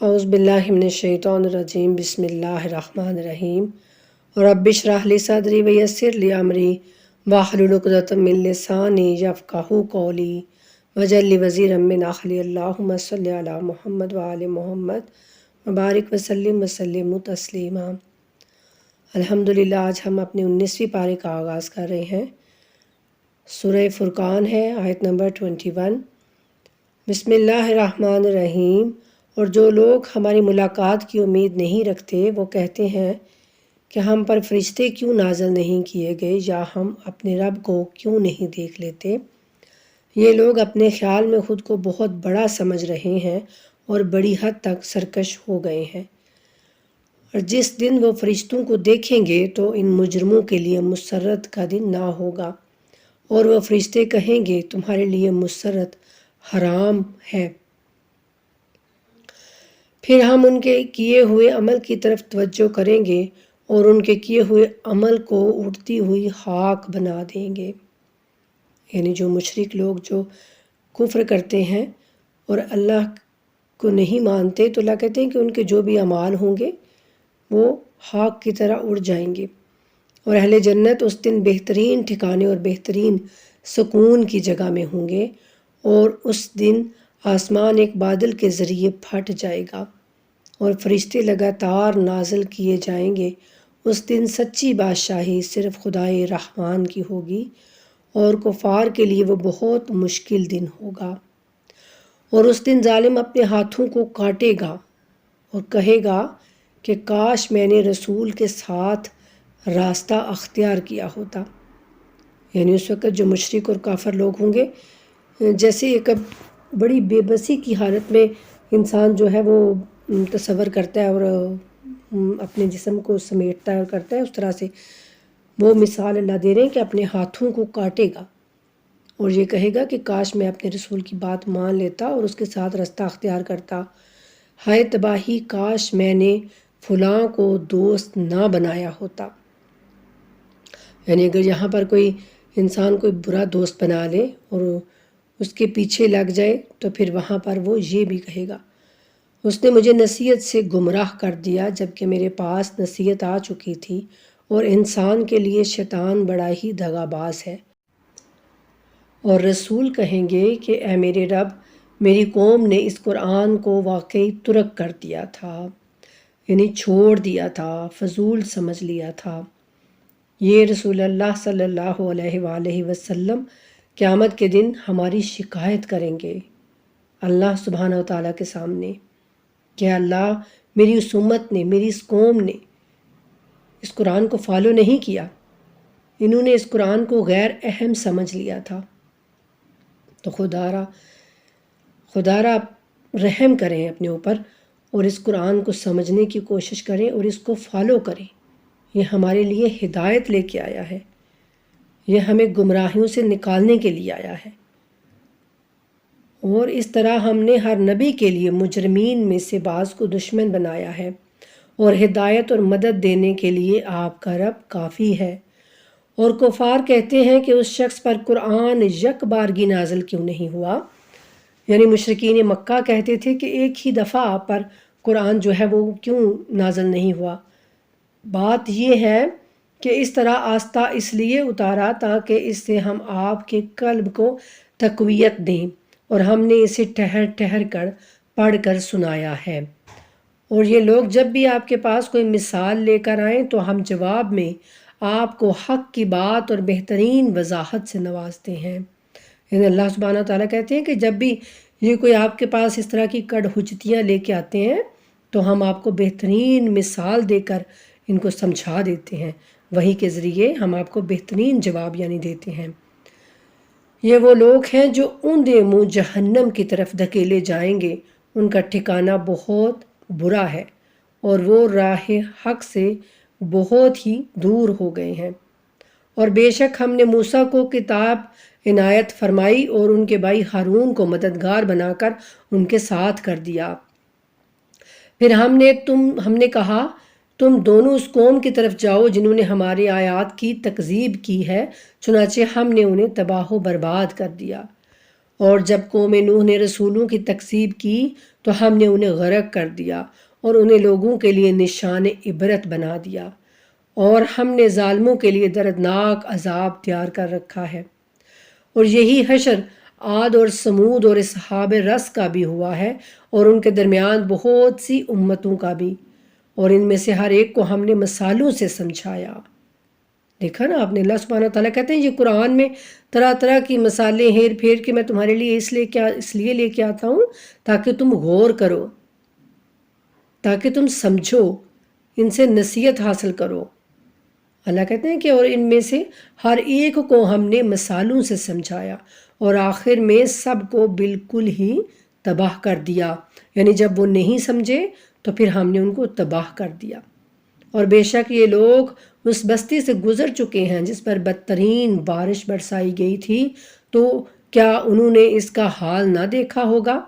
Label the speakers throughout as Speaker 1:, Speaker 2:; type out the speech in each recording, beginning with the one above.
Speaker 1: اعوذ باللہ من الشیطان الرجیم بسم اللہ الرحمن الرحیم رب اشرح لی صدری ویسر لی امری واحلل عقدۃ من لسانی یفقہوا قولی واجعل لی وزیرا من اہلی اللہم صلی علی محمد وآل محمد وبارک وسلم تسلیما۔ الحمدللہ آج ہم اپنے 19ویں پارے کا آغاز کر رہے ہیں۔ سورہ فرقان ہے، آیت نمبر 21۔ بسم اللہ الرحمن الرحیم۔ اور جو لوگ ہماری ملاقات کی امید نہیں رکھتے وہ کہتے ہیں کہ ہم پر فرشتے کیوں نازل نہیں کیے گئے یا ہم اپنے رب کو کیوں نہیں دیکھ لیتے۔ یہ لوگ اپنے خیال میں خود کو بہت بڑا سمجھ رہے ہیں اور بڑی حد تک سرکش ہو گئے ہیں، اور جس دن وہ فرشتوں کو دیکھیں گے تو ان مجرموں کے لیے مسرت کا دن نہ ہوگا، اور وہ فرشتے کہیں گے تمہارے لیے مسرت حرام ہے۔ پھر ہم ان کے کیے ہوئے عمل کی طرف توجہ کریں گے اور ان کے کیے ہوئے عمل کو اڑتی ہوئی خاک بنا دیں گے۔ یعنی جو مشرک لوگ جو کفر کرتے ہیں اور اللہ کو نہیں مانتے، تو اللہ کہتے ہیں کہ ان کے جو بھی اعمال ہوں گے وہ خاک کی طرح اڑ جائیں گے، اور اہل جنت اس دن بہترین ٹھکانے اور بہترین سکون کی جگہ میں ہوں گے، اور اس دن آسمان ایک بادل کے ذریعے پھٹ جائے گا اور فرشتے لگاتار نازل کیے جائیں گے۔ اس دن سچی بادشاہی صرف خدائے رحمان کی ہوگی، اور کفار کے لیے وہ بہت مشکل دن ہوگا۔ اور اس دن ظالم اپنے ہاتھوں کو کاٹے گا اور کہے گا کہ کاش میں نے رسول کے ساتھ راستہ اختیار کیا ہوتا۔ یعنی اس وقت جو مشرک اور کافر لوگ ہوں گے، جیسے ایک بڑی بے بسی کی حالت میں انسان جو ہے وہ تصور کرتا ہے اور اپنے جسم کو سمیٹتا ہے اور کرتا ہے، اس طرح سے وہ مثال اللہ دے رہے ہیں کہ اپنے ہاتھوں کو کاٹے گا اور یہ کہے گا کہ کاش میں اپنے رسول کی بات مان لیتا اور اس کے ساتھ راستہ اختیار کرتا۔ ہائے تباہی، کاش میں نے فلاں کو دوست نہ بنایا ہوتا۔ یعنی اگر یہاں پر کوئی انسان کوئی برا دوست بنا لے اور اس کے پیچھے لگ جائے تو پھر وہاں پر وہ یہ بھی کہے گا، اس نے مجھے نصیحت سے گمراہ کر دیا جبکہ میرے پاس نصیحت آ چکی تھی، اور انسان کے لیے شیطان بڑا ہی دغا باز ہے۔ اور رسول کہیں گے کہ اے میرے رب، میری قوم نے اس قرآن کو واقعی ترک کر دیا تھا، یعنی چھوڑ دیا تھا، فضول سمجھ لیا تھا۔ یہ رسول اللہ صلی اللہ علیہ وآلہ وسلم قیامت کے دن ہماری شکایت کریں گے اللہ سبحانہ و تعالیٰ کے سامنے کہ اللہ، میری اس امت نے، میری اس قوم نے اس قرآن کو فالو نہیں کیا، انہوں نے اس قرآن کو غیر اہم سمجھ لیا تھا، تو خدا را رحم کریں اپنے اوپر اور اس قرآن کو سمجھنے کی کوشش کریں اور اس کو فالو کریں۔ یہ ہمارے لیے ہدایت لے کے آیا ہے، یہ ہمیں گمراہیوں سے نکالنے کے لیے آیا ہے، اور اس طرح ہم نے ہر نبی کے لیے مجرمین میں سے بعض کو دشمن بنایا ہے، اور ہدایت اور مدد دینے کے لیے آپ کا رب کافی ہے۔ اور کفار کہتے ہیں کہ اس شخص پر قرآن یک بارگی نازل کیوں نہیں ہوا۔ یعنی مشرکین مکہ کہتے تھے کہ ایک ہی دفعہ آپ پر قرآن جو ہے وہ کیوں نازل نہیں ہوا۔ بات یہ ہے کہ اس طرح آہستہ اس لیے اتارا تاکہ اس سے ہم آپ کے قلب کو تقویت دیں، اور ہم نے اسے ٹھہر ٹھہر کر پڑھ کر سنایا ہے۔ اور یہ لوگ جب بھی آپ کے پاس کوئی مثال لے کر آئیں تو ہم جواب میں آپ کو حق کی بات اور بہترین وضاحت سے نوازتے ہیں۔ یعنی اللہ سبحانہ تعالیٰ کہتے ہیں کہ جب بھی یہ کوئی آپ کے پاس اس طرح کی کڑ حجتیاں لے کے آتے ہیں تو ہم آپ کو بہترین مثال دے کر ان کو سمجھا دیتے ہیں، وحی کے ذریعے ہم آپ کو بہترین جواب یعنی دیتے ہیں۔ یہ وہ لوگ ہیں جو اوندے منہ جہنم کی طرف دھکیلے جائیں گے، ان کا ٹھکانہ بہت برا ہے، اور وہ راہ حق سے بہت ہی دور ہو گئے ہیں۔ اور بے شک ہم نے موسیٰ کو کتاب عنایت فرمائی اور ان کے بھائی ہارون کو مددگار بنا کر ان کے ساتھ کر دیا۔ پھر ہم نے کہا تم دونوں اس قوم کی طرف جاؤ جنہوں نے ہماری آیات کی تکذیب کی ہے، چنانچہ ہم نے انہیں تباہ و برباد کر دیا۔ اور جب قوم نوح نے رسولوں کی تکذیب کی تو ہم نے انہیں غرق کر دیا اور انہیں لوگوں کے لیے نشان عبرت بنا دیا، اور ہم نے ظالموں کے لیے دردناک عذاب تیار کر رکھا ہے۔ اور یہی حشر عاد اور سمود اور اصحاب رس کا بھی ہوا ہے، اور ان کے درمیان بہت سی امتوں کا بھی، اور ان میں سے ہر ایک کو ہم نے مثالوں سے سمجھایا۔ دیکھا نا آپ نے، اللہ سبحانہ تعالیٰ کہتے ہیں یہ قرآن میں طرح طرح کی مثالیں ہیر پھیر کے میں تمہارے لیے اس لیے لے کے آتا ہوں تاکہ تم غور کرو، تاکہ تم سمجھو، ان سے نصیحت حاصل کرو۔ اللہ کہتے ہیں کہ اور ان میں سے ہر ایک کو ہم نے مثالوں سے سمجھایا، اور آخر میں سب کو بالکل ہی تباہ کر دیا، یعنی جب وہ نہیں سمجھے تو پھر ہم نے ان کو تباہ کر دیا۔ اور بے شک یہ لوگ اس بستی سے گزر چکے ہیں جس پر بدترین بارش برسائی گئی تھی، تو کیا انہوں نے اس کا حال نہ دیکھا ہوگا؟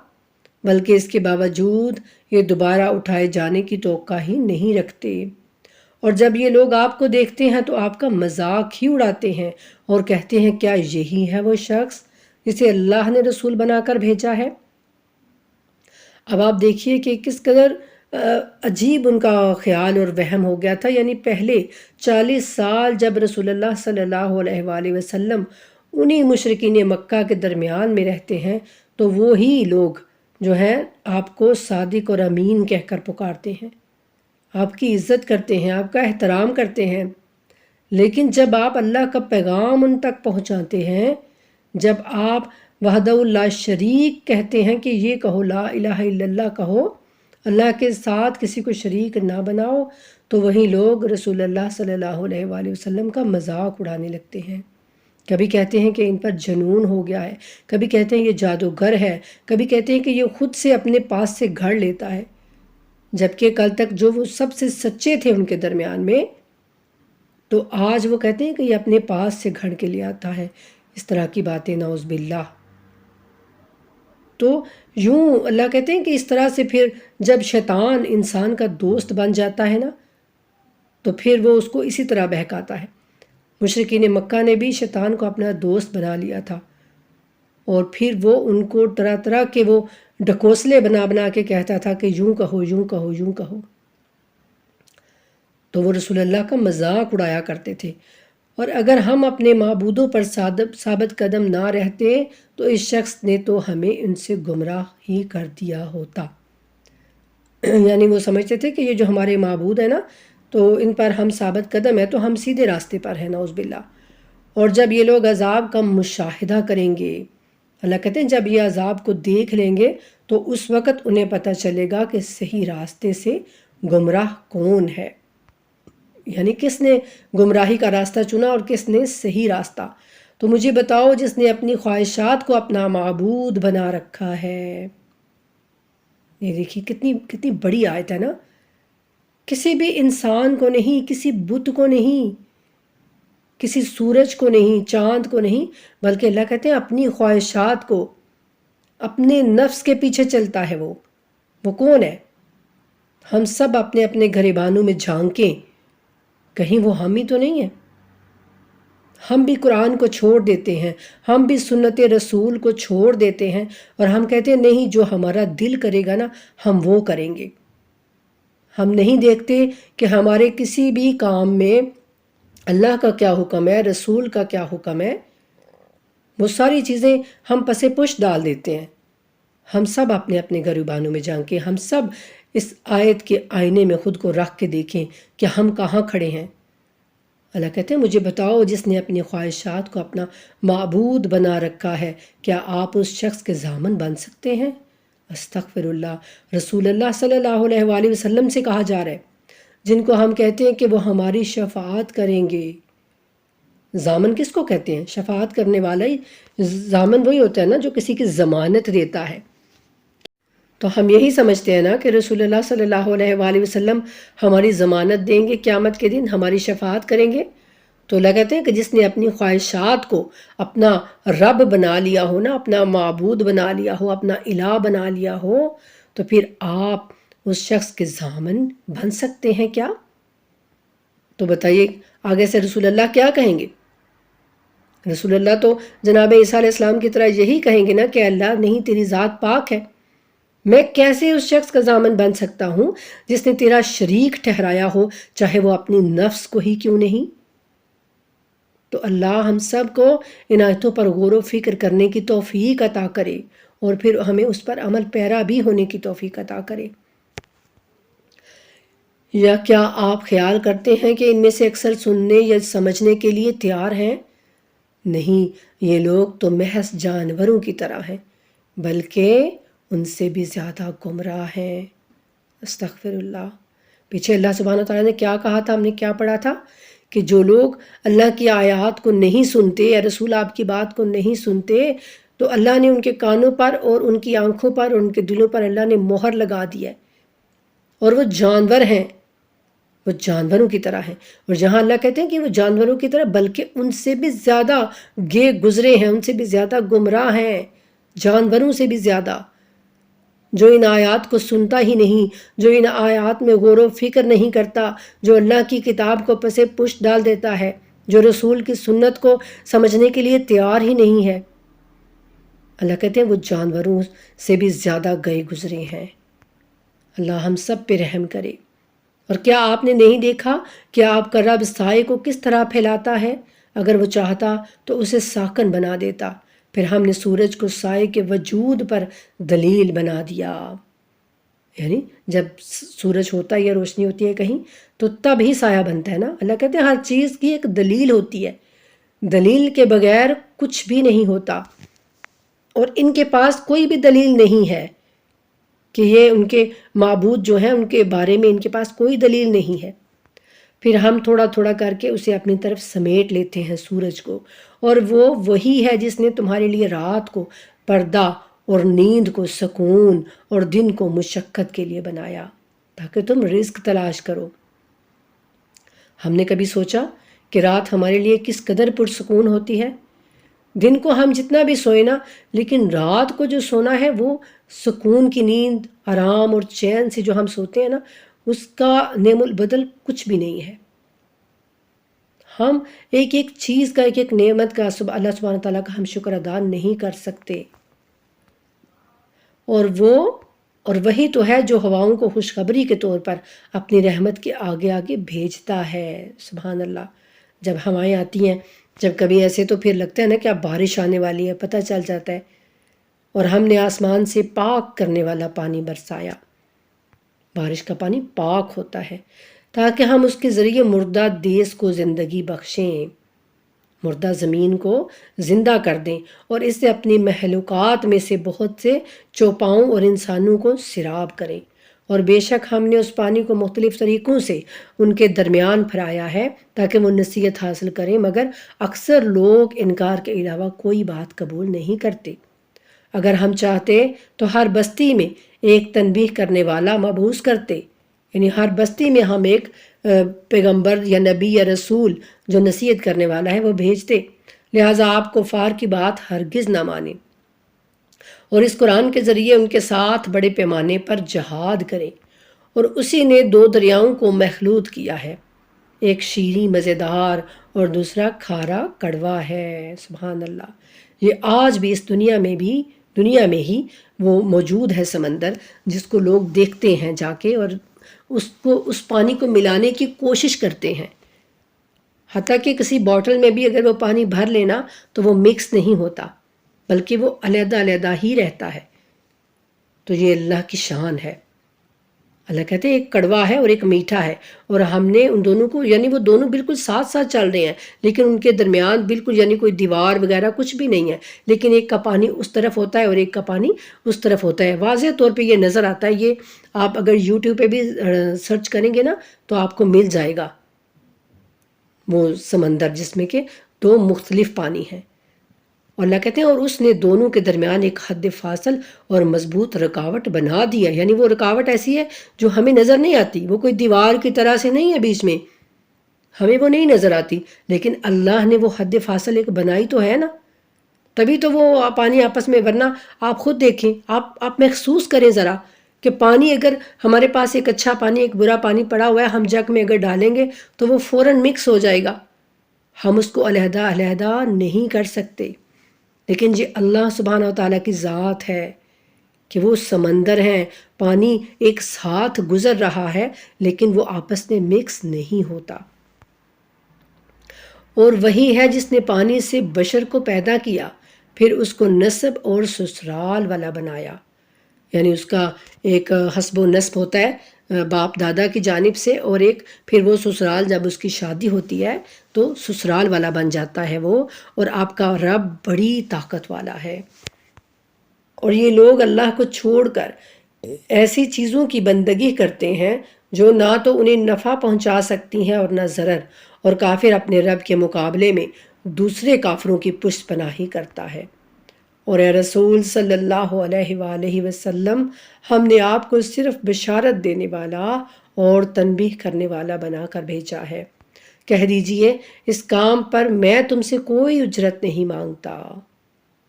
Speaker 1: بلکہ اس کے باوجود یہ دوبارہ اٹھائے جانے کی توقع ہی نہیں رکھتے، اور جب یہ لوگ آپ کو دیکھتے ہیں تو آپ کا مذاق ہی اڑاتے ہیں اور کہتے ہیں کیا یہی ہے وہ شخص جسے اللہ نے رسول بنا کر بھیجا ہے؟ اب آپ دیکھیے کہ کس قدر عجیب ان کا خیال اور وہم ہو گیا تھا۔ یعنی پہلے 40 سال جب رسول اللہ صلی اللہ علیہ وآلہ وسلم انہی مشرکین مکہ کے درمیان میں رہتے ہیں، تو وہی لوگ جو ہیں آپ کو صادق اور امین کہہ کر پکارتے ہیں، آپ کی عزت کرتے ہیں، آپ کا احترام کرتے ہیں۔ لیکن جب آپ اللہ کا پیغام ان تک پہنچاتے ہیں، جب آپ وحدہ اللہ شریک کہتے ہیں کہ یہ کہو لا الہ الا اللہ کہو، اللہ کے ساتھ کسی کو شریک نہ بناؤ، تو وہی لوگ رسول اللہ صلی اللہ علیہ وآلہ وسلم کا مذاق اڑانے لگتے ہیں۔ کبھی کہتے ہیں کہ ان پر جنون ہو گیا ہے، کبھی کہتے ہیں یہ جادوگر ہے، کبھی کہتے ہیں کہ یہ خود سے اپنے پاس سے گھڑ لیتا ہے، جبکہ کل تک جو وہ سب سے سچے تھے ان کے درمیان میں، تو آج وہ کہتے ہیں کہ یہ اپنے پاس سے گھڑ کے لے آتا ہے۔ اس طرح کی باتیں نعوذ باللہ۔ تو یوں اللہ کہتے ہیں کہ اس طرح سے پھر جب شیطان انسان کا دوست بن جاتا ہے نا، تو پھر وہ اس کو اسی طرح بہکاتا ہے۔ مشرکین مکہ نے بھی شیطان کو اپنا دوست بنا لیا تھا، اور پھر وہ ان کو طرح طرح کے وہ ڈھکوسلے بنا بنا کے کہتا تھا کہ یوں کہو، یوں کہو، یوں کہو۔ تو وہ رسول اللہ کا مذاق اڑایا کرتے تھے، اور اگر ہم اپنے معبودوں پر ثابت قدم نہ رہتے تو اس شخص نے تو ہمیں ان سے گمراہ ہی کر دیا ہوتا۔ یعنی وہ سمجھتے تھے کہ یہ جو ہمارے معبود ہیں نا، تو ان پر ہم ثابت قدم ہیں تو ہم سیدھے راستے پر ہیں، نعوذ باللہ۔ اور جب یہ لوگ عذاب کا مشاہدہ کریں گے، اللہ کہتے ہیں جب یہ عذاب کو دیکھ لیں گے تو اس وقت انہیں پتہ چلے گا کہ صحیح راستے سے گمراہ کون ہے، یعنی کس نے گمراہی کا راستہ چنا اور کس نے صحیح راستہ۔ تو مجھے بتاؤ جس نے اپنی خواہشات کو اپنا معبود بنا رکھا ہے۔ یہ دیکھیے کتنی بڑی آیت ہے نا۔ کسی بھی انسان کو نہیں، کسی بت کو نہیں، کسی سورج کو نہیں، چاند کو نہیں، بلکہ اللہ کہتے ہیں اپنی خواہشات کو، اپنے نفس کے پیچھے چلتا ہے۔ وہ کون ہے؟ ہم سب اپنے اپنے گریبانوں میں جھانکیں، کہیں وہ ہم ہی تو نہیں ہیں؟ ہم بھی قرآن کو چھوڑ دیتے ہیں، ہم بھی سنت رسول کو چھوڑ دیتے ہیں، اور ہم کہتے ہیں نہیں، جو ہمارا دل کرے گا نا ہم وہ کریں گے۔ ہم نہیں دیکھتے کہ ہمارے کسی بھی کام میں اللہ کا کیا حکم ہے، رسول کا کیا حکم ہے، وہ ساری چیزیں ہم پس پش ڈال دیتے ہیں۔ ہم سب اپنے اپنے گریبانوں میں جھانکیں، ہم سب اس آیت کے آئینے میں خود کو رکھ کے دیکھیں کہ ہم کہاں کھڑے ہیں۔ اللہ کہتے ہیں مجھے بتاؤ جس نے اپنی خواہشات کو اپنا معبود بنا رکھا ہے، کیا آپ اس شخص کے ضامن بن سکتے ہیں؟ استغفر اللہ۔ رسول اللہ صلی اللہ علیہ وآلہ وسلم سے کہا جا رہا ہے، جن کو ہم کہتے ہیں کہ وہ ہماری شفاعت کریں گے۔ ضامن کس کو کہتے ہیں؟ شفاعت کرنے والا ہی ضامن وہی ہوتا ہے نا جو کسی کی ضمانت دیتا ہے۔ تو ہم یہی سمجھتے ہیں نا کہ رسول اللہ صلی اللہ علیہ وآلہ وسلم ہماری ضمانت دیں گے، قیامت کے دن ہماری شفاعت کریں گے۔ تو اللہ کہتے ہیں کہ جس نے اپنی خواہشات کو اپنا رب بنا لیا ہو نا، اپنا معبود بنا لیا ہو، اپنا الہ بنا لیا ہو، تو پھر آپ اس شخص کے ضامن بن سکتے ہیں کیا؟ تو بتائیے آگے سے رسول اللہ کیا کہیں گے؟ رسول اللہ تو جناب عیسیٰ علیہ السلام کی طرح یہی کہیں گے نا کہ اللہ نہیں، تیری ذات پاک ہے، میں کیسے اس شخص کا ضامن بن سکتا ہوں جس نے تیرا شریک ٹھہرایا ہو، چاہے وہ اپنی نفس کو ہی کیوں نہیں؟ تو اللہ ہم سب کو ان آیتوں پر غور و فکر کرنے کی توفیق عطا کرے اور پھر ہمیں اس پر عمل پیرا بھی ہونے کی توفیق عطا کرے۔ یا کیا آپ خیال کرتے ہیں کہ ان میں سے اکثر سننے یا سمجھنے کے لیے تیار ہیں؟ نہیں، یہ لوگ تو محض جانوروں کی طرح ہیں، بلکہ ان سے بھی زیادہ گمراہ ہیں۔ استغفر اللہ۔ پیچھے اللہ سبحانہ تعالیٰ نے کیا کہا تھا، ہم نے کیا پڑھا تھا کہ جو لوگ اللہ کی آیات کو نہیں سنتے یا رسول آپ کی بات کو نہیں سنتے، تو اللہ نے ان کے کانوں پر اور ان کی آنکھوں پر اور ان کے دلوں پر اللہ نے مہر لگا دی ہے، اور وہ جانور ہیں، وہ جانوروں کی طرح ہیں۔ اور جہاں اللہ کہتے ہیں کہ وہ جانوروں کی طرح، بلکہ ان سے بھی زیادہ گے گزرے ہیں، ان سے بھی زیادہ گمراہ ہیں، جانوروں سے بھی زیادہ۔ جو ان آیات کو سنتا ہی نہیں، جو ان آیات میں غور و فکر نہیں کرتا، جو اللہ کی کتاب کو پس پشت ڈال دیتا ہے، جو رسول کی سنت کو سمجھنے کے لیے تیار ہی نہیں ہے، اللہ کہتے ہیں وہ جانوروں سے بھی زیادہ گئے گزرے ہیں۔ اللہ ہم سب پہ رحم کرے۔ اور کیا آپ نے نہیں دیکھا کہ آپ کا رب سائے کو کس طرح پھیلاتا ہے؟ اگر وہ چاہتا تو اسے ساکن بنا دیتا، پھر ہم نے سورج کو سائے کے وجود پر دلیل بنا دیا۔ یعنی جب سورج ہوتا ہے یا روشنی ہوتی ہے کہیں تو تب ہی سایہ بنتا ہے نا۔ اللہ کہتے ہیں ہر چیز کی ایک دلیل ہوتی ہے، دلیل کے بغیر کچھ بھی نہیں ہوتا، اور ان کے پاس کوئی بھی دلیل نہیں ہے کہ یہ ان کے معبود جو ہیں ان کے بارے میں ان کے پاس کوئی دلیل نہیں ہے۔ پھر ہم تھوڑا تھوڑا کر کے اسے اپنی طرف سمیٹ لیتے ہیں سورج کو، اور وہ وہی ہے جس نے تمہارے لیے رات کو پردہ اور نیند کو سکون اور دن کو مشقت کے لیے بنایا تاکہ تم رزق تلاش کرو۔ ہم نے کبھی سوچا کہ رات ہمارے لیے کس قدر پرسکون ہوتی ہے؟ دن کو ہم جتنا بھی سوئیں نا، لیکن رات کو جو سونا ہے وہ سکون کی نیند، آرام اور چین سے جو ہم سوتے ہیں نا، اس کا نعم البدل کچھ بھی نہیں ہے۔ ہم ایک ایک چیز کا، ایک ایک نعمت کا اللہ سبحانہ تعالیٰ کا ہم شکر ادا نہیں کر سکتے۔ اور وہی تو ہے جو ہواؤں کو خوشخبری کے طور پر اپنی رحمت کے آگے آگے بھیجتا ہے۔ سبحان اللہ۔ جب ہوائیں آتی ہیں، جب کبھی ایسے تو پھر لگتا ہے نا کہ اب بارش آنے والی ہے، پتہ چل جاتا ہے، اور ہم نے آسمان سے پاک کرنے والا پانی برسایا۔ بارش کا پانی پاک ہوتا ہے تاکہ ہم اس کے ذریعے مردہ دیس کو زندگی بخشیں، مردہ زمین کو زندہ کر دیں، اور اس سے اپنی مخلوقات میں سے بہت سے چوپاؤں اور انسانوں کو سیراب کریں۔ اور بے شک ہم نے اس پانی کو مختلف طریقوں سے ان کے درمیان پھرایا ہے تاکہ وہ نصیحت حاصل کریں، مگر اکثر لوگ انکار کے علاوہ کوئی بات قبول نہیں کرتے۔ اگر ہم چاہتے تو ہر بستی میں ایک تنبیہ کرنے والا مبعوث کرتے، یعنی ہر بستی میں ہم ایک پیغمبر یا نبی یا رسول جو نصیحت کرنے والا ہے وہ بھیجتے، لہٰذا آپ کفار کی بات ہرگز نہ مانیں، اور اس قرآن کے ذریعے ان کے ساتھ بڑے پیمانے پر جہاد کریں۔ اور اسی نے دو دریاؤں کو مخلوط کیا ہے، ایک شیریں مزیدار اور دوسرا کھارا کڑوا ہے۔ سبحان اللہ۔ یہ آج بھی اس دنیا میں ہی وہ موجود ہے سمندر، جس کو لوگ دیکھتے ہیں جا کے، اور اس پانی کو ملانے کی کوشش کرتے ہیں، حتیٰ کہ کسی بوٹل میں بھی اگر وہ پانی بھر لینا تو وہ مکس نہیں ہوتا، بلکہ وہ علیحدہ علیحدہ ہی رہتا ہے۔ تو یہ اللہ کی شان ہے۔ اللہ کہتے ہیں ایک کڑوا ہے اور ایک میٹھا ہے، اور ہم نے ان دونوں کو، یعنی وہ دونوں بالکل ساتھ ساتھ چل رہے ہیں، لیکن ان کے درمیان بالکل یعنی کوئی دیوار وغیرہ کچھ بھی نہیں ہے، لیکن ایک کا پانی اس طرف ہوتا ہے اور ایک کا پانی اس طرف ہوتا ہے۔ واضح طور پہ یہ نظر آتا ہے، یہ آپ اگر یوٹیوب پہ بھی سرچ کریں گے نا تو آپ کو مل جائے گا وہ سمندر جس میں کہ دو مختلف پانی ہیں۔ اور اللہ کہتے ہیں اور اس نے دونوں کے درمیان ایک حد فاصل اور مضبوط رکاوٹ بنا دیا، یعنی وہ رکاوٹ ایسی ہے جو ہمیں نظر نہیں آتی، وہ کوئی دیوار کی طرح سے نہیں ہے بیچ میں، ہمیں وہ نہیں نظر آتی، لیکن اللہ نے وہ حد فاصل ایک بنائی تو ہے نا، تبھی تو وہ پانی آپس میں، ورنہ آپ خود دیکھیں، آپ محسوس کریں ذرا کہ پانی اگر ہمارے پاس ایک اچھا پانی ایک برا پانی پڑا ہوا ہے، ہم جگ میں اگر ڈالیں گے تو وہ فوراً مکس ہو جائے گا، ہم اس کو علیحدہ علیحدہ نہیں کر سکتے۔ لیکن یہ اللہ سبحانہ و تعالیٰ کی ذات ہے کہ وہ سمندر ہیں، پانی ایک ساتھ گزر رہا ہے لیکن وہ آپس میں مکس نہیں ہوتا۔ اور وہی ہے جس نے پانی سے بشر کو پیدا کیا، پھر اس کو نسب اور سسرال والا بنایا، یعنی اس کا ایک حسب و نسب ہوتا ہے باپ دادا کی جانب سے، اور ایک پھر وہ سسرال جب اس کی شادی ہوتی ہے تو سسرال والا بن جاتا ہے وہ، اور آپ کا رب بڑی طاقت والا ہے۔ اور یہ لوگ اللہ کو چھوڑ کر ایسی چیزوں کی بندگی کرتے ہیں جو نہ تو انہیں نفع پہنچا سکتی ہیں اور نہ ضرر، اور کافر اپنے رب کے مقابلے میں دوسرے کافروں کی پشت پناہی کرتا ہے۔ اور اے رسول صلی اللہ علیہ وآلہ وسلم، ہم نے آپ کو صرف بشارت دینے والا اور تنبیہ کرنے والا بنا کر بھیجا ہے۔ کہہ دیجئے اس کام پر میں تم سے کوئی اجرت نہیں مانگتا۔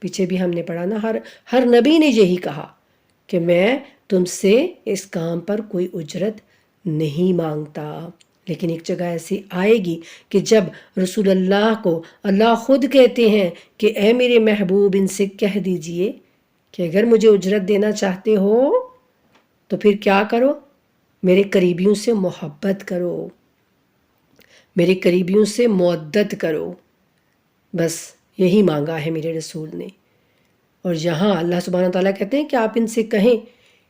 Speaker 1: پیچھے بھی ہم نے پڑھا نا، ہر نبی نے یہی کہا کہ میں تم سے اس کام پر کوئی اجرت نہیں مانگتا۔ لیکن ایک جگہ ایسی آئے گی کہ جب رسول اللہ کو اللہ خود کہتے ہیں کہ اے میرے محبوب ان سے کہہ دیجئے کہ اگر مجھے اجرت دینا چاہتے ہو تو پھر کیا کرو، میرے قریبیوں سے محبت کرو، میرے قریبیوں سے مودت کرو، بس یہی مانگا ہے میرے رسول نے۔ اور یہاں اللہ سبحانہ تعالیٰ کہتے ہیں کہ آپ ان سے کہیں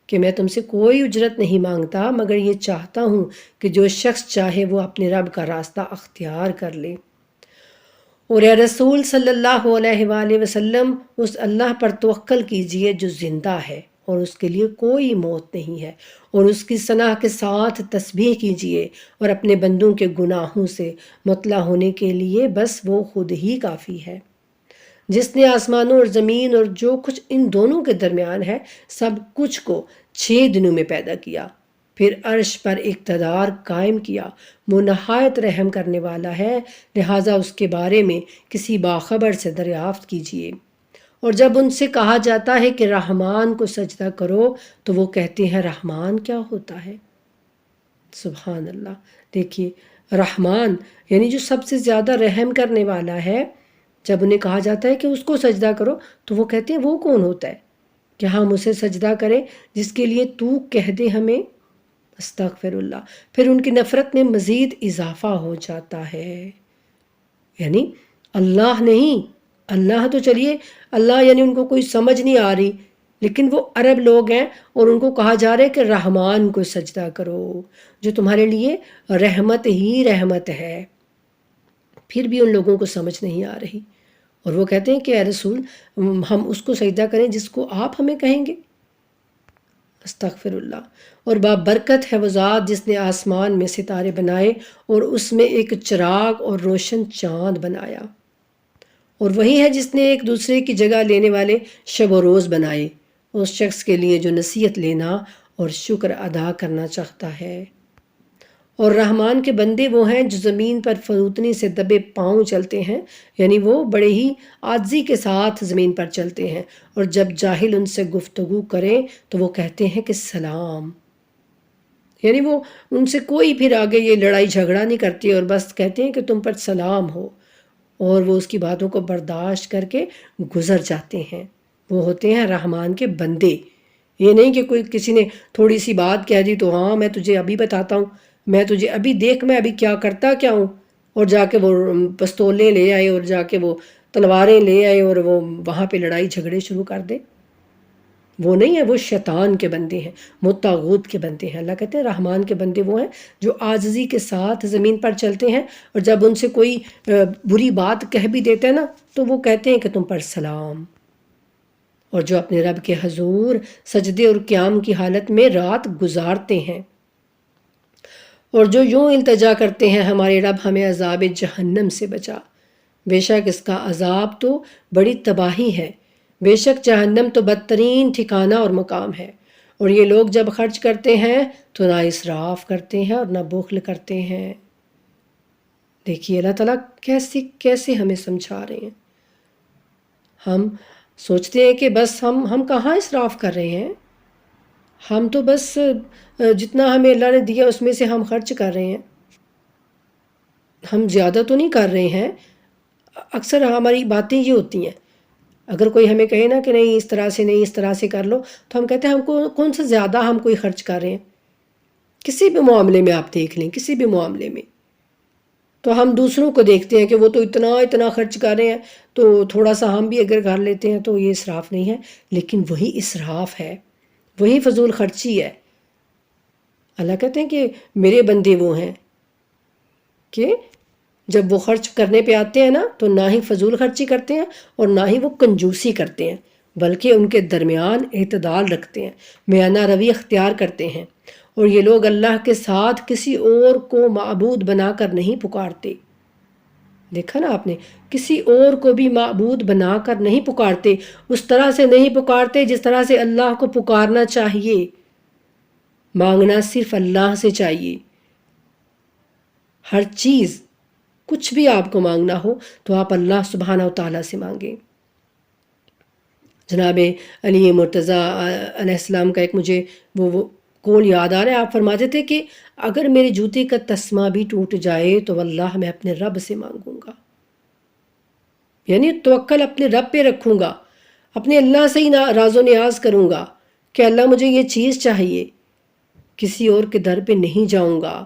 Speaker 1: کہ میں تم سے کوئی اجرت نہیں مانگتا، مگر یہ چاہتا ہوں کہ جو شخص چاہے وہ اپنے رب کا راستہ اختیار کر لے۔ اور اے رسول صلی اللہ علیہ وآلہ وسلم، اس اللہ پر توکل کیجئے جو زندہ ہے اور اس کے لیے کوئی موت نہیں ہے، اور اس کی ثنا کے ساتھ تسبیح کیجئے، اور اپنے بندوں کے گناہوں سے مطلع ہونے کے لیے بس وہ خود ہی کافی ہے، جس نے آسمانوں اور زمین اور جو کچھ ان دونوں کے درمیان ہے سب کچھ کو 6 دنوں میں پیدا کیا، پھر عرش پر اقتدار قائم کیا۔ وہ نہایت رحم کرنے والا ہے، لہٰذا اس کے بارے میں کسی باخبر سے دریافت کیجیے۔ اور جب ان سے کہا جاتا ہے کہ رحمان کو سجدہ کرو تو وہ کہتے ہیں رحمان کیا ہوتا ہے؟ سبحان اللہ، دیکھیے رحمان یعنی جو سب سے زیادہ رحم کرنے والا ہے، جب انہیں کہا جاتا ہے کہ اس کو سجدہ کرو تو وہ کہتے ہیں وہ کون ہوتا ہے کہ ہم اسے سجدہ کریں جس کے لیے تو کہہ دے ہمیں؟ استغفر اللہ۔ پھر ان کی نفرت میں مزید اضافہ ہو جاتا ہے، یعنی اللہ نہیں، اللہ تو چلیے اللہ یعنی ان کو کوئی سمجھ نہیں آ رہی، لیکن وہ عرب لوگ ہیں اور ان کو کہا جا رہا ہے کہ رحمان کو سجدہ کرو جو تمہارے لیے رحمت ہی رحمت ہے، پھر بھی ان لوگوں کو سمجھ نہیں آ رہی، اور وہ کہتے ہیں کہ اے رسول ہم اس کو سجدہ کریں جس کو آپ ہمیں کہیں گے۔ استغفر اللہ۔ اور بابرکت ہے وہ ذات جس نے آسمان میں ستارے بنائے اور اس میں ایک چراغ اور روشن چاند بنایا، اور وہی ہے جس نے ایک دوسرے کی جگہ لینے والے شب و روز بنائے اس شخص کے لیے جو نصیحت لینا اور شکر ادا کرنا چاہتا ہے۔ اور رحمان کے بندے وہ ہیں جو زمین پر فروتنی سے دبے پاؤں چلتے ہیں، یعنی وہ بڑے ہی عاجزی کے ساتھ زمین پر چلتے ہیں، اور جب جاہل ان سے گفتگو کریں تو وہ کہتے ہیں کہ سلام، یعنی وہ ان سے کوئی پھر آگے یہ لڑائی جھگڑا نہیں کرتی اور بس کہتے ہیں کہ تم پر سلام ہو، اور وہ اس کی باتوں کو برداشت کر کے گزر جاتے ہیں۔ وہ ہوتے ہیں رحمان کے بندے۔ یہ نہیں کہ کوئی کسی نے تھوڑی سی بات کہہ دی تو ہاں میں تجھے ابھی بتاتا ہوں، میں تجھے ابھی دیکھ میں ابھی کیا کرتا کیا ہوں، اور جا کے وہ پستولیں لے آئے اور جا کے وہ تلواریں لے آئے اور وہ وہاں پہ لڑائی جھگڑے شروع کر دے۔ وہ نہیں ہے، وہ شیطان کے بندے ہیں، وہ طاغوت کے بندے ہیں۔ اللہ کہتے ہیں رحمان کے بندے وہ ہیں جو عاجزی کے ساتھ زمین پر چلتے ہیں، اور جب ان سے کوئی بری بات کہہ بھی دیتے ہیں نا تو وہ کہتے ہیں کہ تم پر سلام، اور جو اپنے رب کے حضور سجدے اور قیام کی حالت میں رات گزارتے ہیں، اور جو یوں التجا کرتے ہیں ہمارے رب ہمیں عذاب جہنم سے بچا، بے شک اس کا عذاب تو بڑی تباہی ہے، بے شک جہنم تو بدترین ٹھکانہ اور مقام ہے۔ اور یہ لوگ جب خرچ کرتے ہیں تو نہ اسراف کرتے ہیں اور نہ بخل کرتے ہیں۔ دیکھیے اللہ تعالیٰ کیسے ہمیں سمجھا رہے ہیں۔ ہم سوچتے ہیں کہ بس ہم کہاں اسراف کر رہے ہیں، ہم تو بس جتنا ہمیں اللہ نے دیا اس میں سے ہم خرچ کر رہے ہیں، ہم زیادہ تو نہیں کر رہے ہیں۔ اکثر ہماری باتیں یہ ہوتی ہیں، اگر کوئی ہمیں کہے نا کہ نہیں اس طرح سے نہیں، اس طرح سے کر لو، تو ہم کہتے ہیں ہم کو کون سا زیادہ ہم کوئی خرچ کر رہے ہیں. کسی بھی معاملے میں آپ دیکھ لیں، کسی بھی معاملے میں تو ہم دوسروں کو دیکھتے ہیں کہ وہ تو اتنا خرچ کر رہے ہیں، تو تھوڑا سا ہم بھی اگر کر لیتے ہیں تو یہ اسراف نہیں ہے. لیکن وہی اسراف ہے، وہی فضول خرچی ہے. اللہ کہتے ہیں کہ میرے بندے وہ ہیں کہ جب وہ خرچ کرنے پہ آتے ہیں نا تو نہ ہی فضول خرچی کرتے ہیں اور نہ ہی وہ کنجوسی کرتے ہیں، بلکہ ان کے درمیان اعتدال رکھتے ہیں، میانہ روی اختیار کرتے ہیں. اور یہ لوگ اللہ کے ساتھ کسی اور کو معبود بنا کر نہیں پکارتے. دیکھا نا آپ نے، کسی اور کو بھی معبود بنا کر نہیں پکارتے، اس طرح سے نہیں پکارتے جس طرح سے اللہ کو پکارنا چاہیے. مانگنا صرف اللہ سے چاہیے. ہر چیز، کچھ بھی آپ کو مانگنا ہو تو آپ اللہ سبحانہ و تعالیٰ سے مانگیں. جناب علی مرتضیٰ علیہ السلام کا ایک مجھے وہ قول یاد آ رہا ہے. آپ فرماتے تھے کہ اگر میرے جوتے کا تسمہ بھی ٹوٹ جائے تو واللہ میں اپنے رب سے مانگوں گا. یعنی توکل اپنے رب پہ رکھوں گا، اپنے اللہ سے ہی راز و نیاز کروں گا کہ اللہ مجھے یہ چیز چاہیے، کسی اور کے در پہ نہیں جاؤں گا.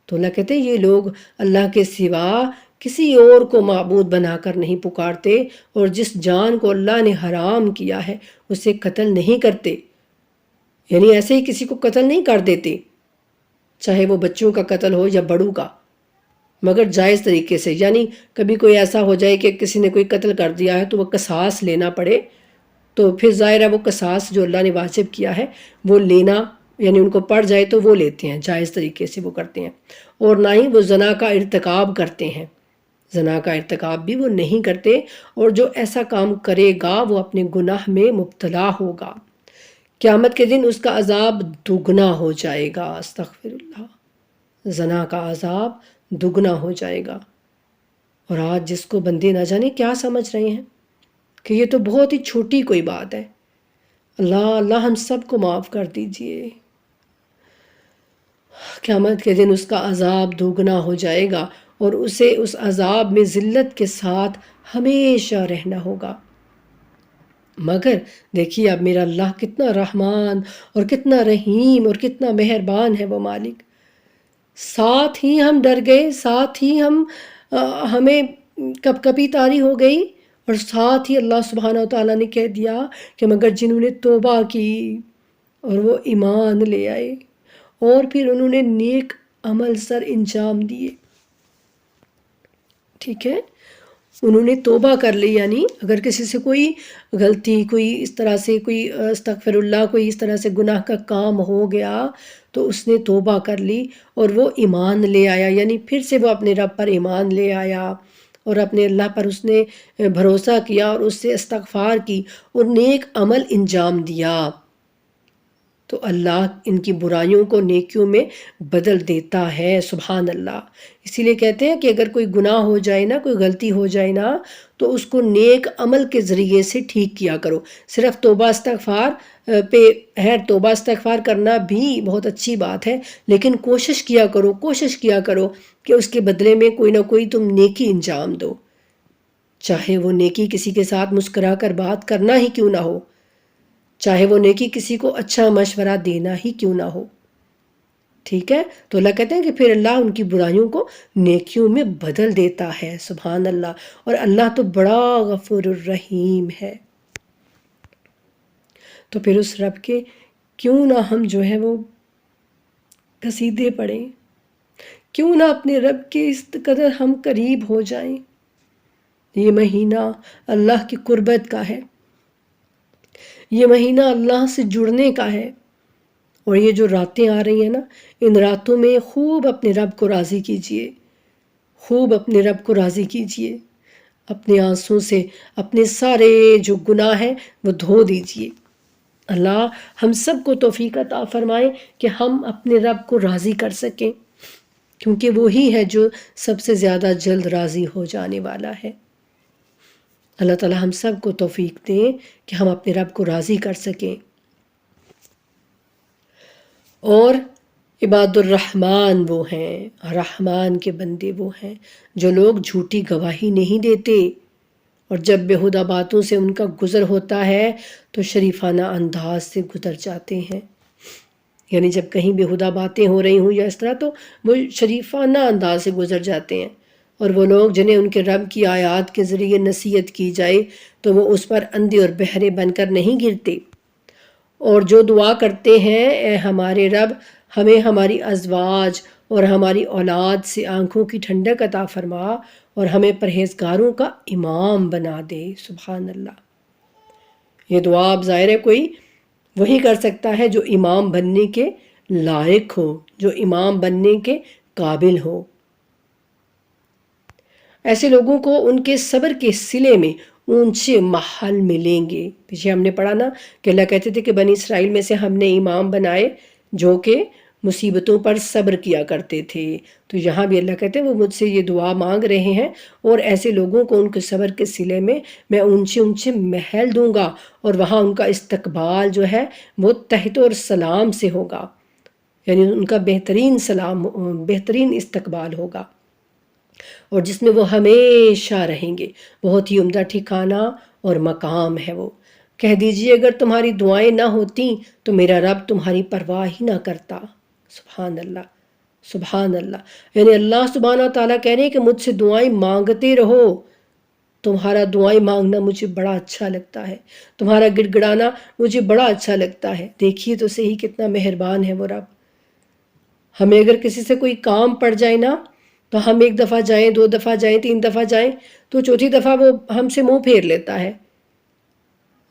Speaker 1: تو اللہ کہتے ہیں یہ لوگ اللہ کے سوا کسی اور کو معبود بنا کر نہیں پکارتے، اور جس جان کو اللہ نے حرام کیا ہے اسے قتل نہیں کرتے. یعنی ایسے ہی کسی کو قتل نہیں کر دیتے، چاہے وہ بچوں کا قتل ہو یا بڑوں کا، مگر جائز طریقے سے. یعنی کبھی کوئی ایسا ہو جائے کہ کسی نے کوئی قتل کر دیا ہے تو وہ قصاص لینا پڑے، تو پھر ظاہر ہے وہ قصاص جو اللہ نے واجب کیا ہے وہ لینا، یعنی ان کو پڑ جائے تو وہ لیتے ہیں، جائز طریقے سے وہ کرتے ہیں. اور نہ ہی وہ زنا کا ارتکاب کرتے ہیں، زنا کا ارتکاب بھی وہ نہیں کرتے. اور جو ایسا کام کرے گا وہ اپنے گناہ میں مبتلا ہوگا، قیامت کے دن اس کا عذاب دگنا ہو جائے گا. استغفر اللہ، زنا کا عذاب دگنا ہو جائے گا. اور آج جس کو بندے نہ جانے کیا سمجھ رہے ہیں کہ یہ تو بہت ہی چھوٹی کوئی بات ہے. اللہ ہم سب کو معاف کر دیجئے. قیامت کے دن اس کا عذاب دوگنا ہو جائے گا اور اسے اس عذاب میں ذلت کے ساتھ ہمیشہ رہنا ہوگا. مگر دیکھیے اب میرا اللہ کتنا رحمان اور کتنا رحیم اور کتنا مہربان ہے وہ مالک. ساتھ ہی ہم ڈر گئے، ساتھ ہی ہمیں کپ کپی طاری ہو گئی، اور ساتھ ہی اللہ سبحانہ و تعالیٰ نے کہہ دیا کہ مگر جنہوں نے توبہ کی اور وہ ایمان لے آئے اور پھر انہوں نے نیک عمل سر انجام دیے. ٹھیک ہے، انہوں نے توبہ کر لی. یعنی اگر کسی سے کوئی غلطی، کوئی اس طرح سے کوئی استغفر اللہ کوئی اس طرح سے گناہ کا کام ہو گیا تو اس نے توبہ کر لی اور وہ ایمان لے آیا، یعنی پھر سے وہ اپنے رب پر ایمان لے آیا اور اپنے اللہ پر اس نے بھروسہ کیا اور اس سے استغفار کی اور نیک عمل انجام دیا، تو اللہ ان کی برائیوں کو نیکیوں میں بدل دیتا ہے. سبحان اللہ. اسی لیے کہتے ہیں کہ اگر کوئی گناہ ہو جائے نا، کوئی غلطی ہو جائے نا، تو اس کو نیک عمل کے ذریعے سے ٹھیک کیا کرو. صرف توبہ استغفار پہ توبہ استغفار کرنا بھی بہت اچھی بات ہے، لیکن کوشش کیا کرو کہ اس کے بدلے میں کوئی نہ کوئی تم نیکی انجام دو، چاہے وہ نیکی کسی کے ساتھ مسکرا کر بات کرنا ہی کیوں نہ ہو، چاہے وہ نیکی کسی کو اچھا مشورہ دینا ہی کیوں نہ ہو. ٹھیک ہے، تو اللہ کہتے ہیں کہ پھر اللہ ان کی برائیوں کو نیکیوں میں بدل دیتا ہے. سبحان اللہ. اور اللہ تو بڑا غفور الرحیم ہے. تو پھر اس رب کے کیوں نہ ہم جو ہے وہ قصیدے پڑھیں، کیوں نہ اپنے رب کے اس قدر ہم قریب ہو جائیں. یہ مہینہ اللہ کی قربت کا ہے، یہ مہینہ اللہ سے جڑنے کا ہے. اور یہ جو راتیں آ رہی ہیں نا، ان راتوں میں خوب اپنے رب کو راضی کیجئے، خوب اپنے رب کو راضی کیجئے. اپنے آنسوں سے اپنے سارے جو گناہ ہیں وہ دھو دیجئے. اللہ ہم سب کو توفیق عطا فرمائے کہ ہم اپنے رب کو راضی کر سکیں، کیونکہ وہی ہے جو سب سے زیادہ جلد راضی ہو جانے والا ہے. اللہ تعالی ہم سب کو توفیق دیں کہ ہم اپنے رب کو راضی کر سکیں. اور عباد الرحمن وہ ہیں، رحمان کے بندے وہ ہیں جو لوگ جھوٹی گواہی نہیں دیتے اور جب بیہودہ باتوں سے ان کا گزر ہوتا ہے تو شریفانہ انداز سے گزر جاتے ہیں. یعنی جب کہیں بیہودہ باتیں ہو رہی ہوں یا اس طرح تو وہ شریفانہ انداز سے گزر جاتے ہیں. اور وہ لوگ جنہیں ان کے رب کی آیات کے ذریعے نصیحت کی جائے تو وہ اس پر اندھے اور بہرے بن کر نہیں گرتے. اور جو دعا کرتے ہیں اے ہمارے رب ہمیں ہماری ازواج اور ہماری اولاد سے آنکھوں کی ٹھنڈک عطا فرما اور ہمیں پرہیزگاروں کا امام بنا دے. سبحان اللہ. یہ دعا اب ظاہر ہے کوئی وہی کر سکتا ہے جو امام بننے کے لائق ہو، جو امام بننے کے قابل ہو. ایسے لوگوں کو ان کے صبر کے صلے میں اونچے محل ملیں گے. پیچھے ہم نے پڑھا نا کہ اللہ کہتے تھے کہ بنی اسرائیل میں سے ہم نے امام بنائے جو کہ مصیبتوں پر صبر کیا کرتے تھے. تو یہاں بھی اللہ کہتے ہیں وہ مجھ سے یہ دعا مانگ رہے ہیں اور ایسے لوگوں کو ان کے صبر کے صلے میں اونچے اونچے محل دوں گا اور وہاں ان کا استقبال جو ہے وہ تحت اور سلام سے ہوگا. یعنی ان کا بہترین سلام، بہترین استقبال ہوگا اور جس میں وہ ہمیشہ رہیں گے. بہت ہی عمدہ ٹھکانہ اور مقام ہے وہ. کہہ دیجئے اگر تمہاری دعائیں نہ ہوتیں تو میرا رب تمہاری پرواہ ہی نہ کرتا. سبحان اللہ، سبحان اللہ. یعنی اللہ سبحانہ تعالیٰ کہہ رہے ہیں کہ مجھ سے دعائیں مانگتے رہو. تمہارا دعائیں مانگنا مجھے بڑا اچھا لگتا ہے، تمہارا گڑ گڑانا مجھے بڑا اچھا لگتا ہے. دیکھیے تو صحیح کتنا مہربان ہے وہ رب. ہمیں اگر کسی سے کوئی کام پڑ جائے نا تو ہم 1 دفعہ جائیں، 2 دفعہ جائیں، 3 دفعہ جائیں تو چوتھی دفعہ وہ ہم سے منہ پھیر لیتا ہے.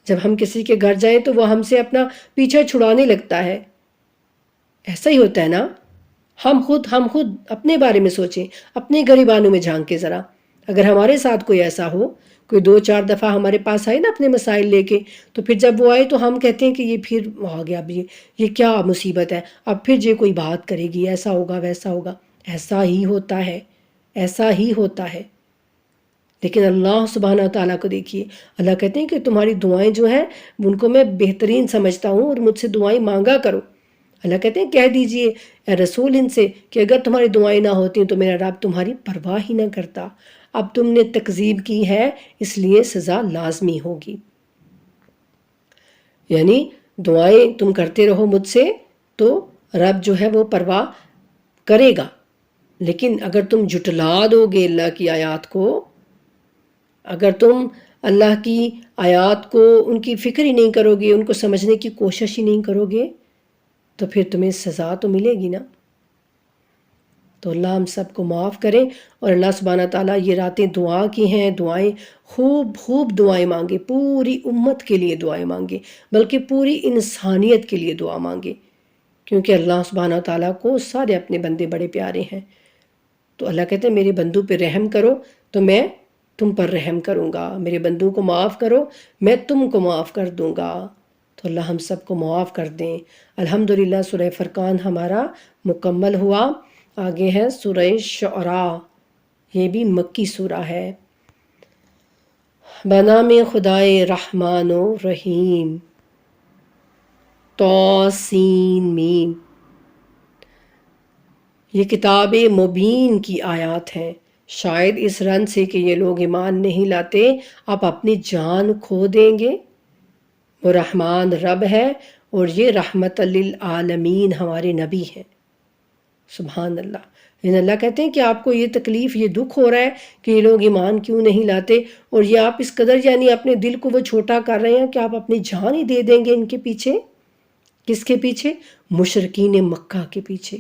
Speaker 1: جب ہم کسی کے گھر جائیں تو وہ ہم سے اپنا پیچھا چھڑانے لگتا ہے. ایسا ہی ہوتا ہے نا. ہم خود اپنے بارے میں سوچیں، اپنے گریبانوں میں جھانکیں ذرا. اگر ہمارے ساتھ کوئی ایسا ہو، کوئی 2-4 دفعہ ہمارے پاس آئے نا اپنے مسائل لے کے، تو پھر جب وہ آئے تو ہم کہتے ہیں کہ یہ پھر آ گیا، اب یہ کیا مصیبت ہے، اب پھر یہ کوئی بات کرے گی، ایسا ہوگا ویسا ہوگا. ایسا ہی ہوتا ہے، ایسا ہی ہوتا ہے. لیکن اللہ سبحانہ تعالیٰ کو دیکھیے، اللہ کہتے ہیں کہ تمہاری دعائیں جو ہیں ان کو میں بہترین سمجھتا ہوں اور مجھ سے دعائیں مانگا کرو. اللہ کہتے ہیں کہہ دیجئے اے رسول ان سے کہ اگر تمہاری دعائیں نہ ہوتی تو میرا رب تمہاری پرواہ ہی نہ کرتا. اب تم نے تکذیب کی ہے اس لیے سزا لازمی ہوگی. یعنی دعائیں تم کرتے رہو مجھ سے تو رب جو ہے وہ پرواہ کرے گا. لیکن اگر تم جھٹلا دو گے اللہ کی آیات کو، اگر تم اللہ کی آیات کو ان کی فکر ہی نہیں کرو گے، ان کو سمجھنے کی کوشش ہی نہیں کرو گے تو پھر تمہیں سزا تو ملے گی نا. تو اللہ ہم سب کو معاف کریں اور اللہ سبحانہ تعالیٰ یہ راتیں دعا کی ہیں. دعائیں خوب دعائیں مانگے، پوری امت کے لیے دعائیں مانگے، بلکہ پوری انسانیت کے لیے دعا مانگے، کیونکہ اللہ سبحانہ تعالیٰ کو سارے اپنے بندے بڑے پیارے ہیں. تو اللہ کہتے ہیں میرے بندوں پہ رحم کرو تو میں تم پر رحم کروں گا، میرے بندوں کو معاف کرو میں تم کو معاف کر دوں گا. تو اللہ ہم سب کو معاف کر دیں. الحمدللہ سورہ فرقان ہمارا مکمل ہوا. آگے ہے سورہ شعراء، یہ بھی مکی سورہ ہے. بنام خدائے رحمان و رحیم. طاسین میم. یہ کتاب مبین کی آیات ہیں. شاید اس رن سے کہ یہ لوگ ایمان نہیں لاتے آپ اپنی جان کھو دیں گے. وہ رحمان رب ہے اور یہ رحمت للعالمین ہمارے نبی ہیں. سبحان اللہ. لیکن اللہ کہتے ہیں کہ آپ کو یہ تکلیف، یہ دکھ ہو رہا ہے کہ یہ لوگ ایمان کیوں نہیں لاتے، اور یہ آپ اس قدر یعنی اپنے دل کو وہ چھوٹا کر رہے ہیں کہ آپ اپنی جان ہی دے دیں گے ان کے پیچھے. کس کے پیچھے؟ مشرکین مکہ کے پیچھے.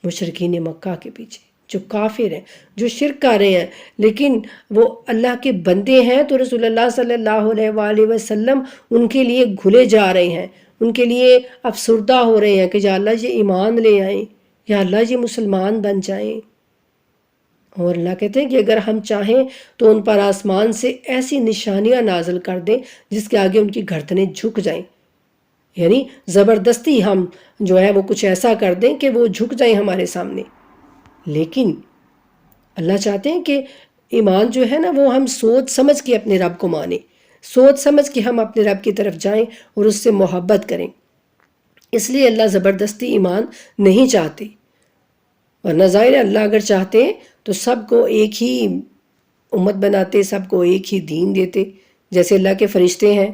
Speaker 1: مشرکین مکہ کے پیچھے جو کافر ہیں، جو شرک کر رہے ہیں، لیکن وہ اللہ کے بندے ہیں تو رسول اللہ صلی اللہ علیہ وآلہ وسلم ان کے لیے گھلے جا رہے ہیں، ان کے لیے افسردہ ہو رہے ہیں کہ یا اللہ یہ ایمان لے آئیں، یا اللہ یہ مسلمان بن جائیں. اور اللہ کہتے ہیں کہ اگر ہم چاہیں تو ان پر آسمان سے ایسی نشانیاں نازل کر دیں جس کے آگے ان کی گردنیں جھک جائیں. یعنی زبردستی ہم جو ہے وہ کچھ ایسا کر دیں کہ وہ جھک جائیں ہمارے سامنے. لیکن اللہ چاہتے ہیں کہ ایمان جو ہے نا وہ ہم سوچ سمجھ کے اپنے رب کو مانیں، سوچ سمجھ کے ہم اپنے رب کی طرف جائیں اور اس سے محبت کریں. اس لیے اللہ زبردستی ایمان نہیں چاہتے. ورنہ ظاہر ہے اللہ اگر چاہتے ہیں تو سب کو ایک ہی امت بناتے، سب کو ایک ہی دین دیتے، جیسے اللہ کے فرشتے ہیں،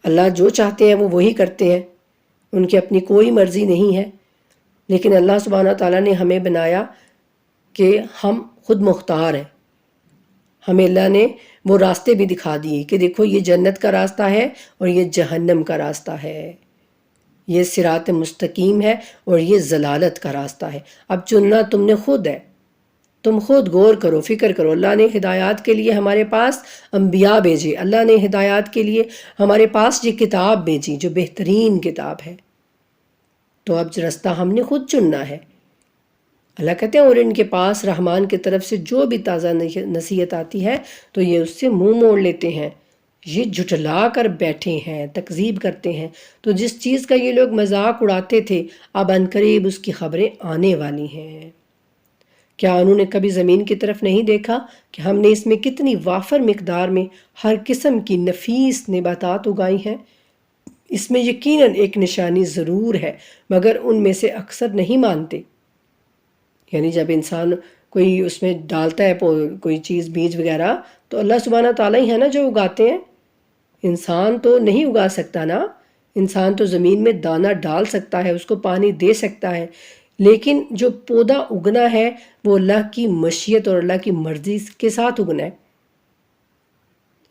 Speaker 1: اللہ جو چاہتے ہیں وہ وہی کرتے ہیں، ان کی اپنی کوئی مرضی نہیں ہے۔ لیکن اللہ سبحانہ تعالیٰ نے ہمیں بنایا کہ ہم خود مختار ہیں، ہمیں اللہ نے وہ راستے بھی دکھا دیے کہ دیکھو یہ جنت کا راستہ ہے اور یہ جہنم کا راستہ ہے، یہ صراط مستقیم ہے اور یہ ضلالت کا راستہ ہے۔ اب چننا تم نے خود ہے، تم خود غور کرو، فکر کرو۔ اللہ نے ہدایات کے لیے ہمارے پاس انبیاء بھیجے، اللہ نے ہدایات کے لیے ہمارے پاس یہ کتاب بھیجی جو بہترین کتاب ہے، تو اب راستہ ہم نے خود چننا ہے۔ اللہ کہتے ہیں اور ان کے پاس رحمان کی طرف سے جو بھی تازہ نصیحت آتی ہے تو یہ اس سے منہ موڑ لیتے ہیں، یہ جھٹلا کر بیٹھے ہیں، تکذیب کرتے ہیں۔ تو جس چیز کا یہ لوگ مذاق اڑاتے تھے اب عنقریب اس کی خبریں آنے والی ہیں۔ کیا انہوں نے کبھی زمین کی طرف نہیں دیکھا کہ ہم نے اس میں کتنی وافر مقدار میں ہر قسم کی نفیس نباتات اگائی ہیں؟ اس میں یقیناً ایک نشانی ضرور ہے، مگر ان میں سے اکثر نہیں مانتے۔ یعنی جب انسان کوئی اس میں ڈالتا ہے کوئی چیز بیج وغیرہ تو اللہ سبحانہ تعالیٰ ہی ہے نا جو اگاتے ہیں، انسان تو نہیں اگا سکتا نا۔ انسان تو زمین میں دانہ ڈال سکتا ہے، اس کو پانی دے سکتا ہے، لیکن جو پودا اگنا ہے وہ اللہ کی مشیت اور اللہ کی مرضی کے ساتھ اگنا ہے۔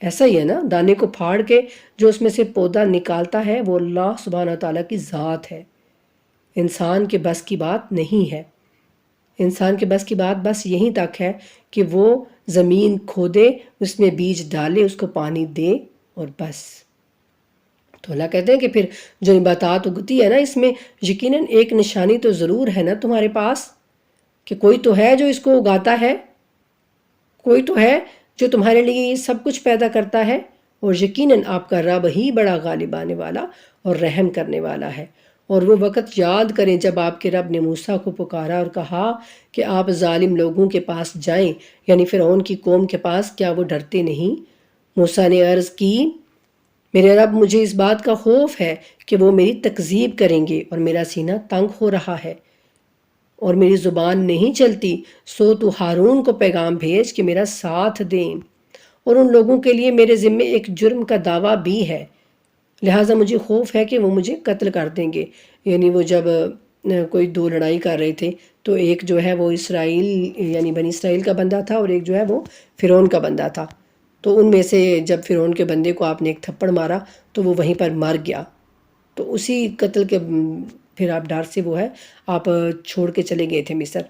Speaker 1: ایسا ہی ہے نا، دانے کو پھاڑ کے جو اس میں سے پودا نکالتا ہے وہ اللہ سبحانہ تعالیٰ کی ذات ہے، انسان کے بس کی بات نہیں ہے۔ انسان کے بس کی بات بس یہیں تک ہے کہ وہ زمین کھودے، اس میں بیج ڈالے، اس کو پانی دے اور بس۔ تو اللہ کہتے ہیں کہ پھر جو نباتات اگتی ہے نا اس میں یقیناً ایک نشانی تو ضرور ہے نا تمہارے پاس، کہ کوئی تو ہے جو اس کو اگاتا ہے، کوئی تو ہے جو تمہارے لیے یہ سب کچھ پیدا کرتا ہے، اور یقیناً آپ کا رب ہی بڑا غالب آنے والا اور رحم کرنے والا ہے۔ اور وہ وقت یاد کریں جب آپ کے رب نے موسیٰ کو پکارا اور کہا کہ آپ ظالم لوگوں کے پاس جائیں، یعنی فرعون کی قوم کے پاس، کیا وہ ڈرتے نہیں؟ موسیٰ نے عرض کی میرے رب مجھے اس بات کا خوف ہے کہ وہ میری تکذیب کریں گے اور میرا سینہ تنگ ہو رہا ہے اور میری زبان نہیں چلتی، سو تو ہارون کو پیغام بھیج کہ میرا ساتھ دیں، اور ان لوگوں کے لیے میرے ذمے ایک جرم کا دعویٰ بھی ہے، لہٰذا مجھے خوف ہے کہ وہ مجھے قتل کر دیں گے۔ یعنی وہ جب کوئی دو لڑائی کر رہے تھے تو ایک جو ہے وہ اسرائیل یعنی بنی اسرائیل کا بندہ تھا اور ایک جو ہے وہ فرعون کا بندہ تھا، تو ان میں سے جب فرعون کے بندے کو آپ نے ایک تھپڑ مارا تو وہ وہیں پر مر گیا، تو اسی قتل کے پھر آپ ڈر سے وہ ہے آپ چھوڑ کے چلے گئے تھے مصر،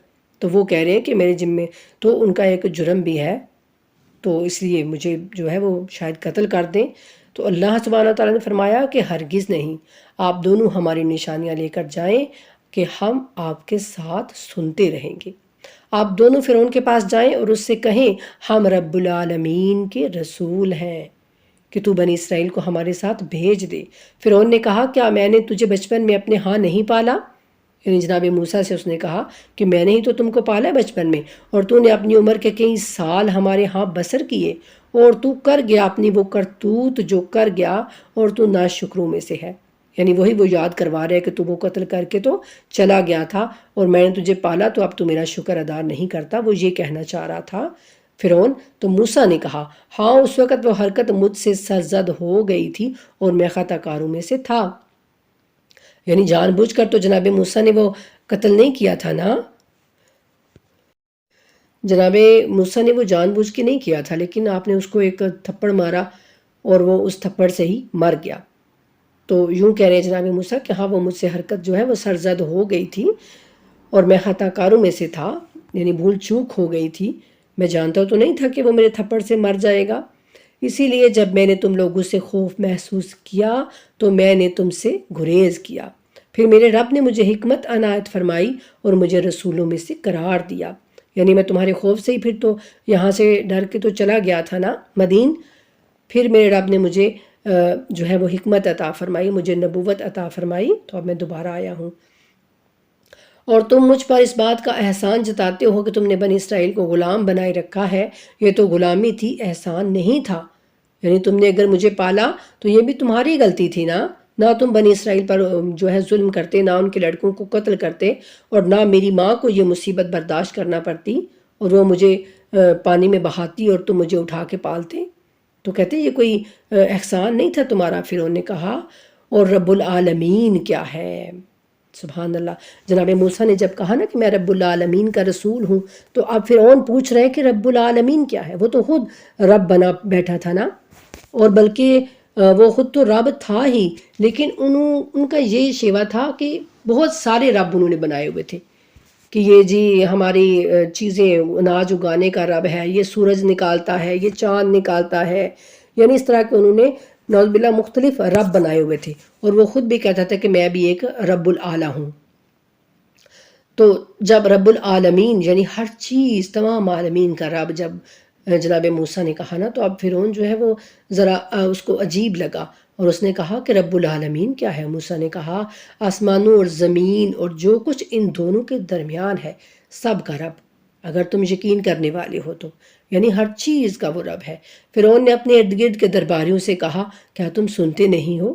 Speaker 1: تو وہ کہہ رہے ہیں کہ میرے ذمے تو ان کا ایک جرم بھی ہے، تو اس لیے مجھے جو ہے وہ شاید قتل کر دیں۔ تو اللہ سبحانہ تعالیٰ نے فرمایا کہ ہرگز نہیں، آپ دونوں ہماری نشانیاں لے کر جائیں کہ ہم آپ کے ساتھ سنتے رہیں گے۔ آپ دونوں فرعون کے پاس جائیں اور اس سے کہیں ہم رب العالمین کے رسول ہیں کہ تو بنی اسرائیل کو ہمارے ساتھ بھیج دے۔ فرعون نے کہا کیا میں نے تجھے بچپن میں اپنے ہاں نہیں پالا؟ یعنی جناب موسیٰ سے اس نے کہا کہ میں نے ہی تو تم کو پالا بچپن میں، اور تو نے اپنی عمر کے کئی سال ہمارے ہاں بسر کیے، اور تو کر گیا اپنی وہ کرتوت جو کر گیا، اور تو ناشکروں میں سے ہے۔ یعنی وہی وہ یاد کروا رہے کہ تو وہ قتل کر کے تو چلا گیا تھا اور میں نے تجھے پالا تو اب تو میرا شکر ادا نہیں کرتا، وہ یہ کہنا چاہ رہا تھا فرعون۔ تو موسیٰ نے کہا ہاں اس وقت وہ حرکت مجھ سے سرزد ہو گئی تھی اور میں خطا کاروں میں سے تھا۔ یعنی جان بوجھ کر تو جناب موسیٰ نے وہ قتل نہیں کیا تھا نا، جناب موسیٰ نے وہ جان بوجھ کے نہیں کیا تھا، لیکن آپ نے اس کو ایک تھپڑ مارا اور وہ اس تھپڑ سے ہی مر گیا۔ تو یوں کہہ رہے ہیں جناب موسیٰ کہ ہاں وہ مجھ سے حرکت جو ہے وہ سرزد ہو گئی تھی اور میں خطا کاروں میں سے تھا، یعنی بھول چوک ہو گئی تھی، میں جانتا تو نہیں تھا کہ وہ میرے تھپڑ سے مر جائے گا، اسی لیے جب میں نے تم لوگوں سے خوف محسوس کیا تو میں نے تم سے گریز کیا، پھر میرے رب نے مجھے حکمت عنایت فرمائی اور مجھے رسولوں میں سے قرار دیا۔ یعنی میں تمہارے خوف سے ہی پھر تو یہاں سے ڈر کے تو چلا گیا تھا نا مدین، پھر میرے رب نے مجھے جو ہے وہ حکمت عطا فرمائی، مجھے نبوت عطا فرمائی، تو اب میں دوبارہ آیا ہوں۔ اور تم مجھ پر اس بات کا احسان جتاتے ہو کہ تم نے بنی اسرائیل کو غلام بنائے رکھا ہے، یہ تو غلامی تھی، احسان نہیں تھا۔ یعنی تم نے اگر مجھے پالا تو یہ بھی تمہاری غلطی تھی نا، نہ تم بنی اسرائیل پر جو ہے ظلم کرتے، نہ ان کے لڑکوں کو قتل کرتے، اور نہ میری ماں کو یہ مصیبت برداشت کرنا پڑتی اور وہ مجھے پانی میں بہاتی اور تم مجھے اٹھا کے پالتے؟ تو کہتے یہ کوئی احسان نہیں تھا تمہارا؟ فرعون نے کہا اور رب العالمین کیا ہے؟ سبحان اللہ۔ جناب موسیٰ نے جب کہا نا کہ میں رب العالمین کا رسول ہوں، تو اب فرعون پوچھ رہے کہ رب العالمین کیا ہے؟ وہ تو خود رب بنا بیٹھا تھا نا، اور بلکہ وہ خود تو رب تھا ہی، لیکن ان کا یہ شیوا تھا کہ بہت سارے رب انہوں نے بنائے ہوئے تھے کہ یہ جی ہماری چیزیں اناج اگانے کا رب ہے، یہ سورج نکالتا ہے، یہ چاند نکالتا ہے، یعنی اس طرح کہ انہوں نے نعوذ باللہ مختلف رب بنائے ہوئے تھے، اور وہ خود بھی کہتا تھا کہ میں بھی ایک رب العالی ہوں۔ تو جب رب العالمین یعنی ہر چیز تمام عالمین کا رب جب جناب موسیٰ نے کہا نا، تو اب فرعون جو ہے وہ ذرا اس کو عجیب لگا، اور اس نے کہا کہ رب العالمین کیا ہے؟ موسیٰ نے کہا آسمانوں اور زمین اور جو کچھ ان دونوں کے درمیان ہے سب کا رب، اگر تم یقین کرنے والے ہو تو، یعنی ہر چیز کا وہ رب ہے۔ فرعون نے اپنے ارد گرد کے درباریوں سے کہا کیا تم سنتے نہیں ہو؟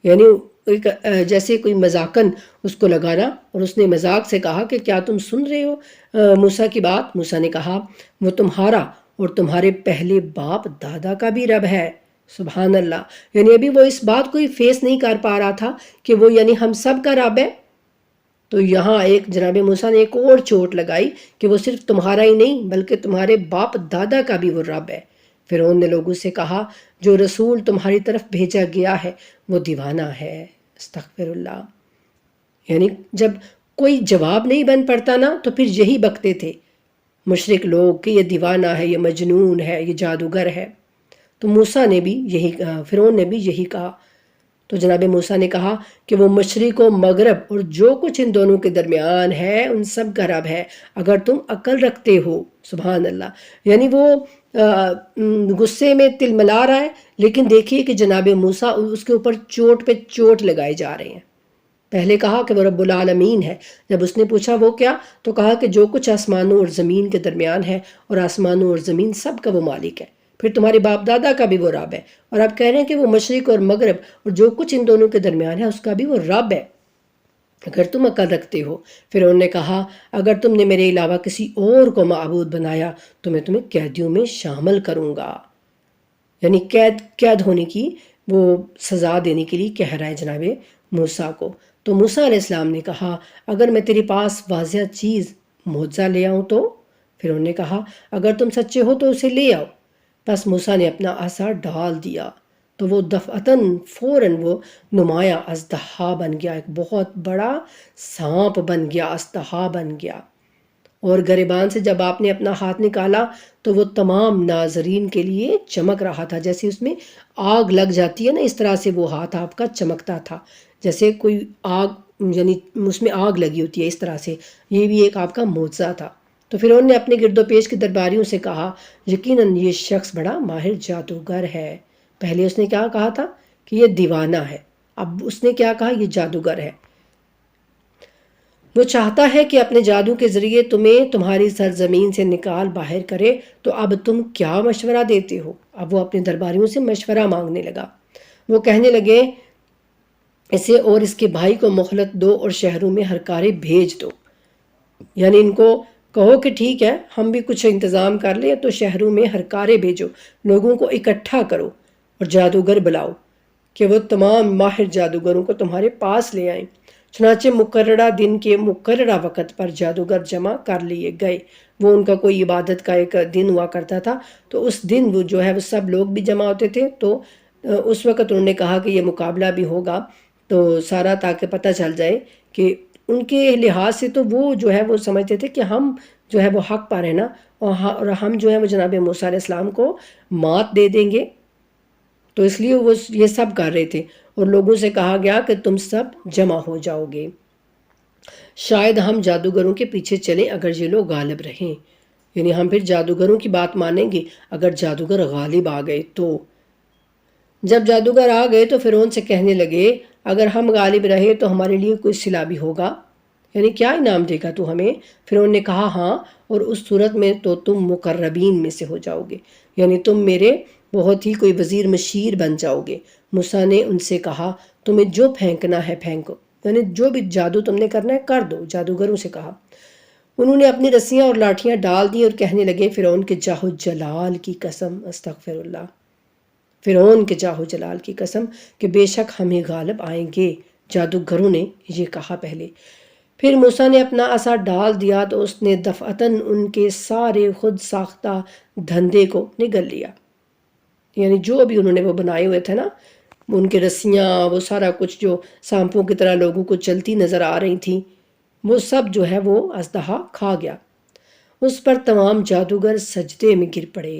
Speaker 1: یعنی ایک جیسے کوئی مذاقن اس کو لگانا، اور اس نے مذاق سے کہا کہ کیا تم سن رہے ہو موسیٰ کی بات؟ موسیٰ نے کہا وہ تمہارا اور تمہارے پہلے باپ دادا کا بھی رب ہے۔ سبحان اللہ۔ یعنی ابھی وہ اس بات کو ہی فیس نہیں کر پا رہا تھا کہ وہ یعنی ہم سب کا رب ہے۔ تو یہاں ایک جناب موسیٰ نے ایک اور چوٹ لگائی کہ وہ صرف تمہارا ہی نہیں بلکہ تمہارے باپ دادا کا بھی وہ رب ہے۔ فرعون نے لوگوں سے کہا جو رسول تمہاری طرف بھیجا گیا ہے وہ دیوانہ ہے۔ استغفر اللہ۔ یعنی جب کوئی جواب نہیں بن پڑتا نا تو پھر یہی بکتے تھے مشرک لوگ کہ یہ دیوانہ ہے، یہ مجنون ہے، یہ جادوگر ہے۔ تو موسیٰ نے بھی یہی کہا، فرعون نے بھی یہی کہا۔ تو جناب موسیٰ نے کہا کہ وہ مشرق و مغرب اور جو کچھ ان دونوں کے درمیان ہے ان سب کا رب ہے اگر تم عقل رکھتے ہو۔ سبحان اللہ۔ یعنی وہ غصے میں تل ملا رہا ہے، لیکن دیکھیے کہ جناب موسیٰ اس کے اوپر چوٹ پہ چوٹ لگائے جا رہے ہیں۔ پہلے کہا کہ وہ رب العالمین ہے، جب اس نے پوچھا وہ کیا، تو کہا کہ جو کچھ آسمانوں اور زمین کے درمیان ہے اور آسمانوں اور زمین سب کا وہ مالک ہے، پھر تمہارے باپ دادا کا بھی وہ رب ہے، اور آپ کہہ رہے ہیں کہ وہ مشرق اور مغرب اور جو کچھ ان دونوں کے درمیان ہے اس کا بھی وہ رب ہے اگر تم عقل رکھتے ہو۔ پھر انہوں نے کہا اگر تم نے میرے علاوہ کسی اور کو معبود بنایا تو میں تمہیں قیدیوں میں شامل کروں گا، یعنی قید ہونے کی وہ سزا دینے کے لیے کہہ رہا ہے جناب موسیٰ کو۔ تو موسیٰ علیہ السلام نے کہا اگر میں تیرے پاس واضح چیز معجزہ لے آؤں تو؟ پھر انہوں نے کہا اگر تم سچے ہو تو اسے لے آؤ۔ پس موسیٰ نے اپنا عصا ڈال دیا تو وہ دفعتاً فوراً وہ نمایاں اژدہا بن گیا، ایک بہت بڑا سانپ بن گیا، اژدہا بن گیا۔ اور گریبان سے جب آپ نے اپنا ہاتھ نکالا تو وہ تمام ناظرین کے لیے چمک رہا تھا، جیسے اس میں آگ لگ جاتی ہے نا، اس طرح سے وہ ہاتھ آپ کا چمکتا تھا، جیسے کوئی آگ یعنی اس میں آگ لگی ہوتی ہے، اس طرح سے یہ بھی ایک آپ کا معجزہ تھا۔ تو پھر انہوں نے اپنے گرد و پیش کے درباریوں سے کہا یقیناً یہ شخص بڑا ماہر جادوگر ہے۔ پہلے اس نے کیا کہا تھا کہ یہ دیوانہ ہے، اب اس نے کیا کہا یہ جادوگر ہے۔ وہ چاہتا ہے کہ اپنے جادو کے ذریعے تمہیں تمہاری سرزمین سے نکال باہر کرے، تو اب تم کیا مشورہ دیتے ہو؟ اب وہ اپنے درباریوں سے مشورہ مانگنے لگا۔ وہ کہنے لگے اسے اور اس کے بھائی کو مہلت دو اور شہروں میں ہرکارے بھیج دو، یعنی ان کو کہو کہ ٹھیک ہے ہم بھی کچھ انتظام کر لیں، تو شہروں میں ہرکارے بھیجو، لوگوں کو اکٹھا کرو اور جادوگر بلاؤ کہ وہ تمام ماہر جادوگروں کو تمہارے پاس لے آئیں۔ چنانچہ مقررہ دن کے مقررہ وقت پر جادوگر جمع کر لیے گئے۔ وہ ان کا کوئی عبادت کا ایک دن ہوا کرتا تھا، تو اس دن وہ جو ہے وہ سب لوگ بھی جمع ہوتے تھے۔ تو اس وقت انہوں نے کہا کہ یہ مقابلہ بھی ہوگا، تو سارا تاکہ پتہ چل جائے کہ ان کے لحاظ سے تو وہ جو ہے وہ سمجھتے تھے کہ ہم جو ہے وہ حق پر ہیں نا، اور ہم جو ہے وہ جناب موسیٰ علیہ السلام کو مات دے دیں گے، تو اس لیے وہ یہ سب کر رہے تھے۔ اور لوگوں سے کہا گیا کہ تم سب جمع ہو جاؤ گے، شاید ہم جادوگروں کے پیچھے چلیں اگر یہ لوگ غالب رہیں، یعنی ہم پھر جادوگروں کی بات مانیں گے اگر جادوگر غالب آ گئے تو۔ جب جادوگر آ گئے تو فرعون سے کہنے لگے اگر ہم غالب رہے تو ہمارے لیے کوئی صلہ بھی ہوگا، یعنی کیا انعام دے گا تو ہمیں؟ فرعون نے کہا ہاں، اور اس صورت میں تو تم مقربین میں سے ہو جاؤ گے، یعنی تم میرے بہت ہی کوئی وزیر مشیر بن جاؤ گے۔ موسیٰ نے ان سے کہا تمہیں جو پھینکنا ہے پھینکو، یعنی جو بھی جادو تم نے کرنا ہے کر دو، جادوگروں سے کہا۔ انہوں نے اپنی رسیاں اور لاٹھیاں ڈال دی اور کہنے لگے فرعون کے جاہ و جلال کی قسم، استغفر اللہ، فرعون کے جاہ و جلال کی قسم کہ بے شک ہم ہی غالب آئیں گے۔ جادوگروں نے یہ کہا پہلے۔ پھر موسیٰ نے اپنا عصا ڈال دیا تو اس نے دفعتاً ان کے سارے خود ساختہ دھندے کو نگل لیا، یعنی جو بھی انہوں نے وہ بنائے ہوئے تھے نا، ان کے رسیاں، وہ سارا کچھ جو سانپوں کی طرح لوگوں کو چلتی نظر آ رہی تھیں، وہ سب جو ہے وہ اژدہا کھا گیا۔ اس پر تمام جادوگر سجدے میں گر پڑے۔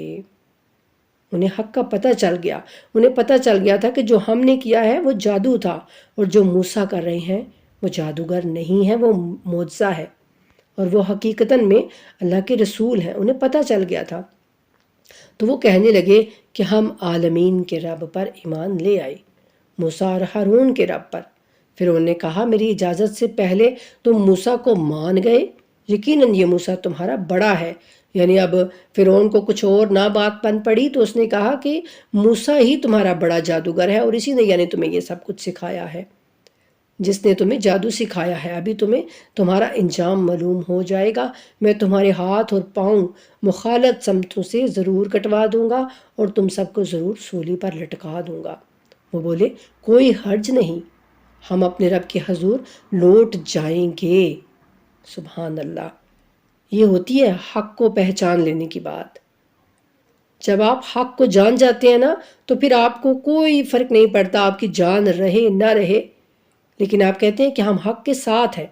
Speaker 1: انہیں حق کا پتہ چل گیا، انہیں پتہ چل گیا تھا کہ جو ہم نے کیا ہے وہ جادو تھا، اور جو موسیٰ کر رہے ہیں وہ جادوگر نہیں ہے، وہ معجزہ ہے، اور وہ حقیقتاً میں اللہ کے رسول ہیں۔ انہیں پتہ چل گیا تھا، تو وہ کہنے لگے کہ ہم عالمین کے رب پر ایمان لے آئے، موسیٰ اور ہارون کے رب پر۔ پھر انہوں نے کہا میری اجازت سے پہلے تم موسیٰ کو مان گئے، یقیناً یہ موسیٰ تمہارا بڑا ہے۔ یعنی اب فرعون کو کچھ اور نہ بات پن پڑی تو اس نے کہا کہ موسیٰ ہی تمہارا بڑا جادوگر ہے، اور اسی نے یعنی تمہیں یہ سب کچھ سکھایا ہے، جس نے تمہیں جادو سکھایا ہے۔ ابھی تمہیں تمہارا انجام معلوم ہو جائے گا، میں تمہارے ہاتھ اور پاؤں مخالط سمتوں سے ضرور کٹوا دوں گا اور تم سب کو ضرور سولی پر لٹکا دوں گا۔ وہ بولے کوئی حرج نہیں، ہم اپنے رب کے حضور لوٹ جائیں گے۔ سبحان اللہ، یہ ہوتی ہے حق کو پہچان لینے کی بات۔ جب آپ حق کو جان جاتے ہیں نا تو پھر آپ کو کوئی فرق نہیں پڑتا آپ کی جان رہے نہ رہے، لیکن آپ کہتے ہیں کہ ہم حق کے ساتھ ہیں،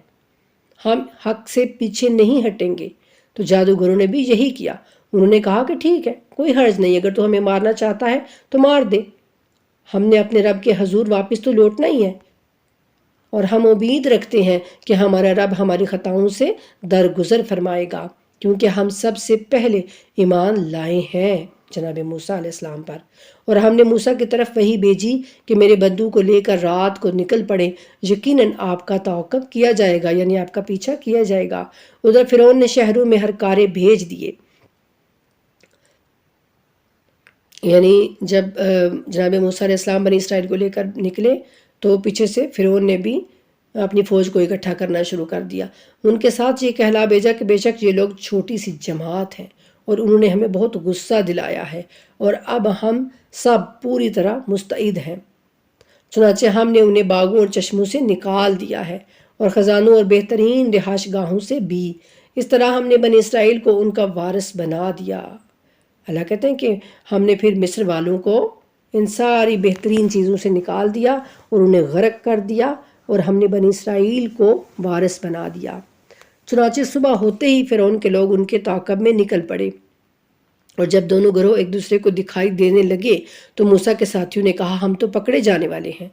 Speaker 1: ہم حق سے پیچھے نہیں ہٹیں گے۔ تو جادوگروں نے بھی یہی کیا، انہوں نے کہا کہ ٹھیک ہے، کوئی حرج نہیں، اگر تو ہمیں مارنا چاہتا ہے تو مار دے، ہم نے اپنے رب کے حضور واپس تو لوٹنا ہی ہے، اور ہم امید رکھتے ہیں کہ ہمارا رب ہماری خطاؤں سے درگزر فرمائے گا، کیونکہ ہم سب سے پہلے ایمان لائے ہیں جناب موسیٰ علیہ السلام پر، اور ہم نے موسیٰ کی طرف وحی بھیجی کہ میرے بندوں کو لے کر رات کو نکل پڑے، یقیناً آپ کا تعاقب کیا جائے گا، یعنی آپ کا پیچھا کیا جائے گا۔ ادھر فرعون نے شہروں میں ہرکارے بھیج دیے، یعنی جب جناب موسیٰ علیہ السلام بنی اسرائیل کو لے کر نکلے تو پیچھے سے فرعون نے بھی اپنی فوج کو اکٹھا کرنا شروع کر دیا۔ ان کے ساتھ یہ کہلا بھیجا کہ بے شک یہ لوگ چھوٹی سی جماعت ہیں اور انہوں نے ہمیں بہت غصہ دلایا ہے، اور اب ہم سب پوری طرح مستعد ہیں۔ چنانچہ ہم نے انہیں باغوں اور چشموں سے نکال دیا ہے، اور خزانوں اور بہترین رہائش گاہوں سے بھی۔ اس طرح ہم نے بنی اسرائیل کو ان کا وارث بنا دیا۔ اللہ کہتے ہیں کہ ہم نے پھر مصر والوں کو ان ساری بہترین چیزوں سے نکال دیا اور انہیں غرق کر دیا، اور ہم نے بنی اسرائیل کو وارث بنا دیا۔ چنانچہ صبح ہوتے ہی فرعون کے لوگ ان کے تعاقب میں نکل پڑے، اور جب دونوں گروہ ایک دوسرے کو دکھائی دینے لگے تو موسیٰ کے ساتھیوں نے کہا ہم تو پکڑے جانے والے ہیں،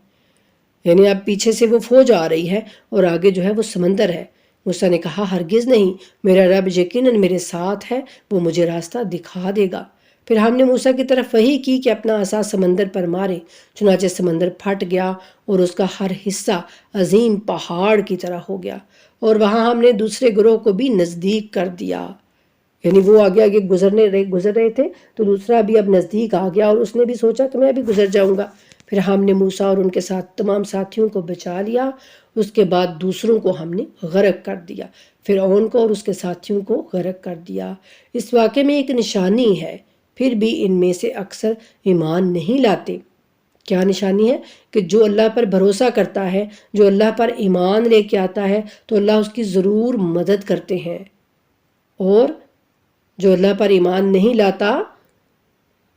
Speaker 1: یعنی اب پیچھے سے وہ فوج آ رہی ہے اور آگے جو ہے وہ سمندر ہے۔ موسیٰ نے کہا ہرگز نہیں، میرا رب یقیناً میرے ساتھ ہے، وہ مجھے راستہ دکھا دے گا۔ پھر ہم نے موسیٰ کی طرف وحی کی کہ اپنا عصا سمندر پر مارے، چنانچہ سمندر پھٹ گیا اور اس کا ہر حصہ عظیم پہاڑ کی طرح ہو گیا، اور وہاں ہم نے دوسرے گروہ کو بھی نزدیک کر دیا، یعنی وہ آگے آگے گزر رہے تھے تو دوسرا بھی اب نزدیک آ گیا، اور اس نے بھی سوچا کہ میں بھی گزر جاؤں گا۔ پھر ہم نے موسیٰ اور ان کے ساتھ تمام ساتھیوں کو بچا لیا، اس کے بعد دوسروں کو ہم نے غرق کر دیا، فرعون کو اور اس کے ساتھیوں کو غرق کر دیا۔ اس واقعے میں ایک نشانی ہے، پھر بھی ان میں سے اکثر ایمان نہیں لاتے۔ کیا نشانی ہے؟ کہ جو اللہ پر بھروسہ کرتا ہے، جو اللہ پر ایمان لے کے آتا ہے تو اللہ اس کی ضرور مدد کرتے ہیں، اور جو اللہ پر ایمان نہیں لاتا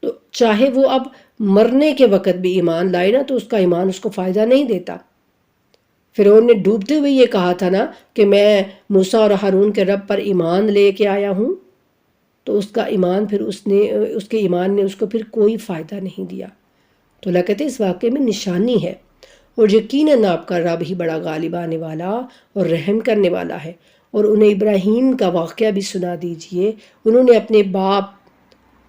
Speaker 1: تو چاہے وہ اب مرنے کے وقت بھی ایمان لائے نا تو اس کا ایمان اس کو فائدہ نہیں دیتا۔ فرعون نے ڈوبتے ہوئے یہ کہا تھا نا کہ میں موسیٰ اور ہارون کے رب پر ایمان لے کے آیا ہوں، تو اس کا ایمان پھر اس کے ایمان نے اس کو پھر کوئی فائدہ نہیں دیا۔ تو اللہ کہتے ہیں اس واقعے میں نشانی ہے، اور یقیناً آپ کا رب ہی بڑا غالب آنے والا اور رحم کرنے والا ہے۔ اور انہیں ابراہیم کا واقعہ بھی سنا دیجئے۔ انہوں نے اپنے باپ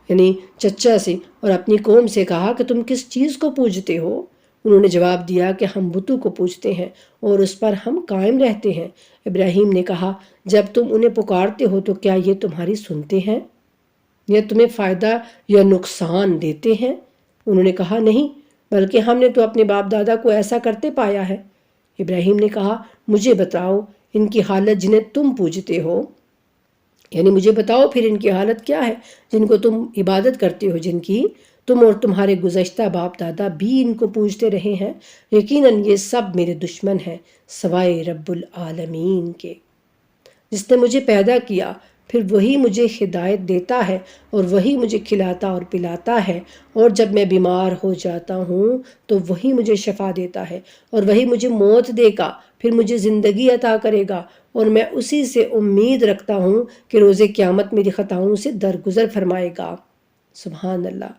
Speaker 1: یعنی چچا سے اور اپنی قوم سے کہا کہ تم کس چیز کو پوجتے ہو؟ انہوں نے جواب دیا کہ ہم بتوں کو پوجتے ہیں اور اس پر ہم قائم رہتے ہیں۔ ابراہیم نے کہا جب تم انہیں پکارتے ہو تو کیا یہ تمہاری سنتے ہیں یا تمہیں فائدہ یا نقصان دیتے ہیں؟ انہوں نے کہا نہیں، بلکہ ہم نے تو اپنے باپ دادا کو ایسا کرتے پایا ہے۔ ابراہیم نے کہا مجھے بتاؤ ان کی حالت جنہیں تم پوجتے ہو۔ یعنی مجھے بتاؤ پھر ان کی حالت کیا ہے جن کو تم عبادت کرتے ہو، جن کی تم اور تمہارے گزشتہ باپ دادا بھی ان کو پوجتے رہے ہیں۔ یقیناً یہ سب میرے دشمن ہیں سوائے رب العالمین کے، جس نے مجھے پیدا کیا، پھر وہی مجھے ہدایت دیتا ہے اور وہی مجھے کھلاتا اور پلاتا ہے، اور جب میں بیمار ہو جاتا ہوں تو وہی مجھے شفا دیتا ہے، اور وہی مجھے موت دے گا پھر مجھے زندگی عطا کرے گا، اور میں اسی سے امید رکھتا ہوں کہ روز قیامت میری خطاؤں سے درگزر فرمائے گا۔ سبحان اللہ۔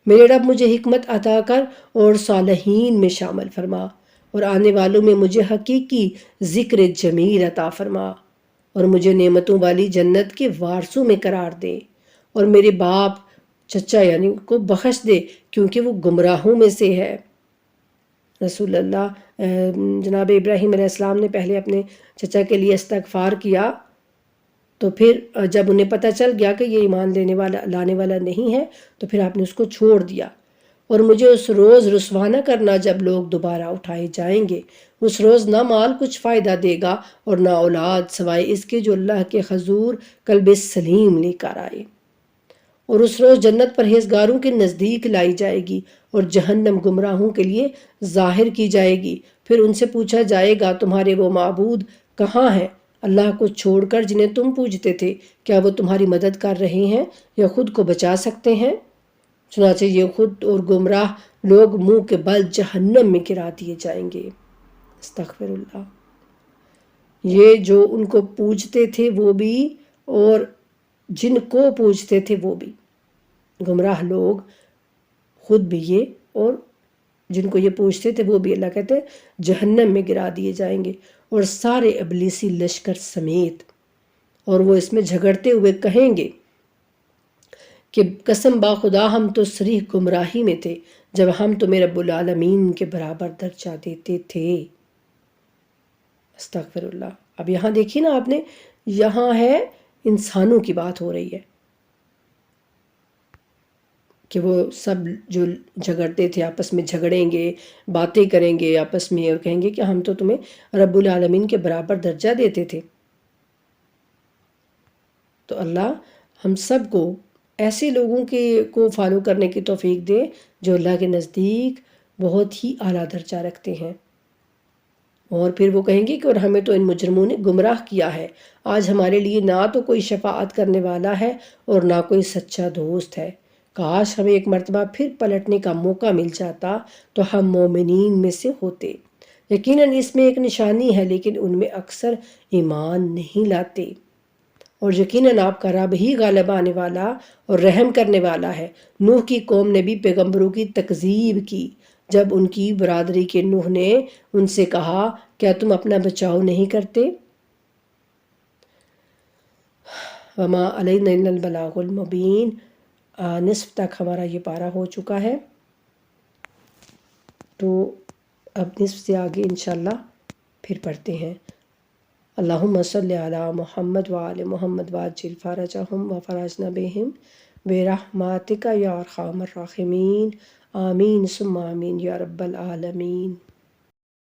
Speaker 1: میرے رب مجھے حکمت عطا کر اور صالحین میں شامل فرما، اور آنے والوں میں مجھے حقیقی ذکر جمیل عطا فرما، اور مجھے نعمتوں والی جنت کے وارثوں میں قرار دے، اور میرے باپ چچا یعنی کو بخش دے کیونکہ وہ گمراہوں میں سے ہے۔ رسول اللہ جناب ابراہیم علیہ السلام نے پہلے اپنے چچا کے لیے استغفار کیا، تو پھر جب انہیں پتہ چل گیا کہ یہ ایمان لانے والا نہیں ہے تو پھر آپ نے اس کو چھوڑ دیا۔ اور مجھے اس روز رسوا نہ کرنا جب لوگ دوبارہ اٹھائے جائیں گے، اس روز نہ مال کچھ فائدہ دے گا اور نہ اولاد سوائے اس کے جو اللہ کے حضور قلب سلیم لے کر آئے۔ اور اس روز جنت پرہیزگاروں کے نزدیک لائی جائے گی اور جہنم گمراہوں کے لیے ظاہر کی جائے گی۔ پھر ان سے پوچھا جائے گا تمہارے وہ معبود کہاں ہیں اللہ کو چھوڑ کر جنہیں تم پوجتے تھے؟ کیا وہ تمہاری مدد کر رہے ہیں یا خود کو بچا سکتے ہیں؟ چنانچہ یہ خود اور گمراہ لوگ منہ کے بل جہنم میں گرا دیے جائیں گے۔ استغفر اللہ۔ یہ جو ان کو پوجتے تھے وہ بھی اور جن کو پوجتے تھے وہ بھی، گمراہ لوگ خود بھی یہ اور جن کو یہ پوجتے تھے وہ بھی، اللہ کہتے ہیں جہنم میں گرا دیے جائیں گے، اور سارے ابلیسی لشکر سمیت۔ اور وہ اس میں جھگڑتے ہوئے کہیں گے کہ قسم با خدا ہم تو صریح گمراہی میں تھے جب ہم تمہیں رب العالمین کے برابر درجہ دیتے تھے۔ استغفر اللہ۔ اب یہاں دیکھیے نا آپ نے، یہاں ہے انسانوں کی بات ہو رہی ہے کہ وہ سب جو جھگڑتے تھے آپس میں جھگڑیں گے، باتیں کریں گے آپس میں اور کہیں گے کہ ہم تو تمہیں رب العالمین کے برابر درجہ دیتے تھے۔ تو اللہ ہم سب کو ایسے لوگوں کو فالو کرنے کی توفیق دے جو اللہ کے نزدیک بہت ہی اعلیٰ درجہ رکھتے ہیں۔ اور پھر وہ کہیں گے کہ اور ہمیں تو ان مجرموں نے گمراہ کیا ہے، آج ہمارے لیے نہ تو کوئی شفاعت کرنے والا ہے اور نہ کوئی سچا دوست ہے، کاش ہمیں ایک مرتبہ پھر پلٹنے کا موقع مل جاتا تو ہم مومنین میں سے ہوتے۔ یقیناً اس میں ایک نشانی ہے لیکن ان میں اکثر ایمان نہیں لاتے، اور یقیناً آپ کا رب ہی غالب آنے والا اور رحم کرنے والا ہے۔ نوح کی قوم نے بھی پیغمبروں کی تکذیب کی جب ان کی برادری کے نوح نے ان سے کہا کیا تم اپنا بچاؤ نہیں کرتے؟ وما علینا الا البلاغ المبین۔ نصف تک ہمارا یہ پارہ ہو چکا ہے، تو اب نصف سے آگے انشاءاللہ پھر پڑھتے ہیں۔ اللہم صلی علی محمد وآل محمد وعجل فرجہم وفرجنا بہم برحمتک یا ارحم الراحمین، آمین ثم آمین یا رب العالمین۔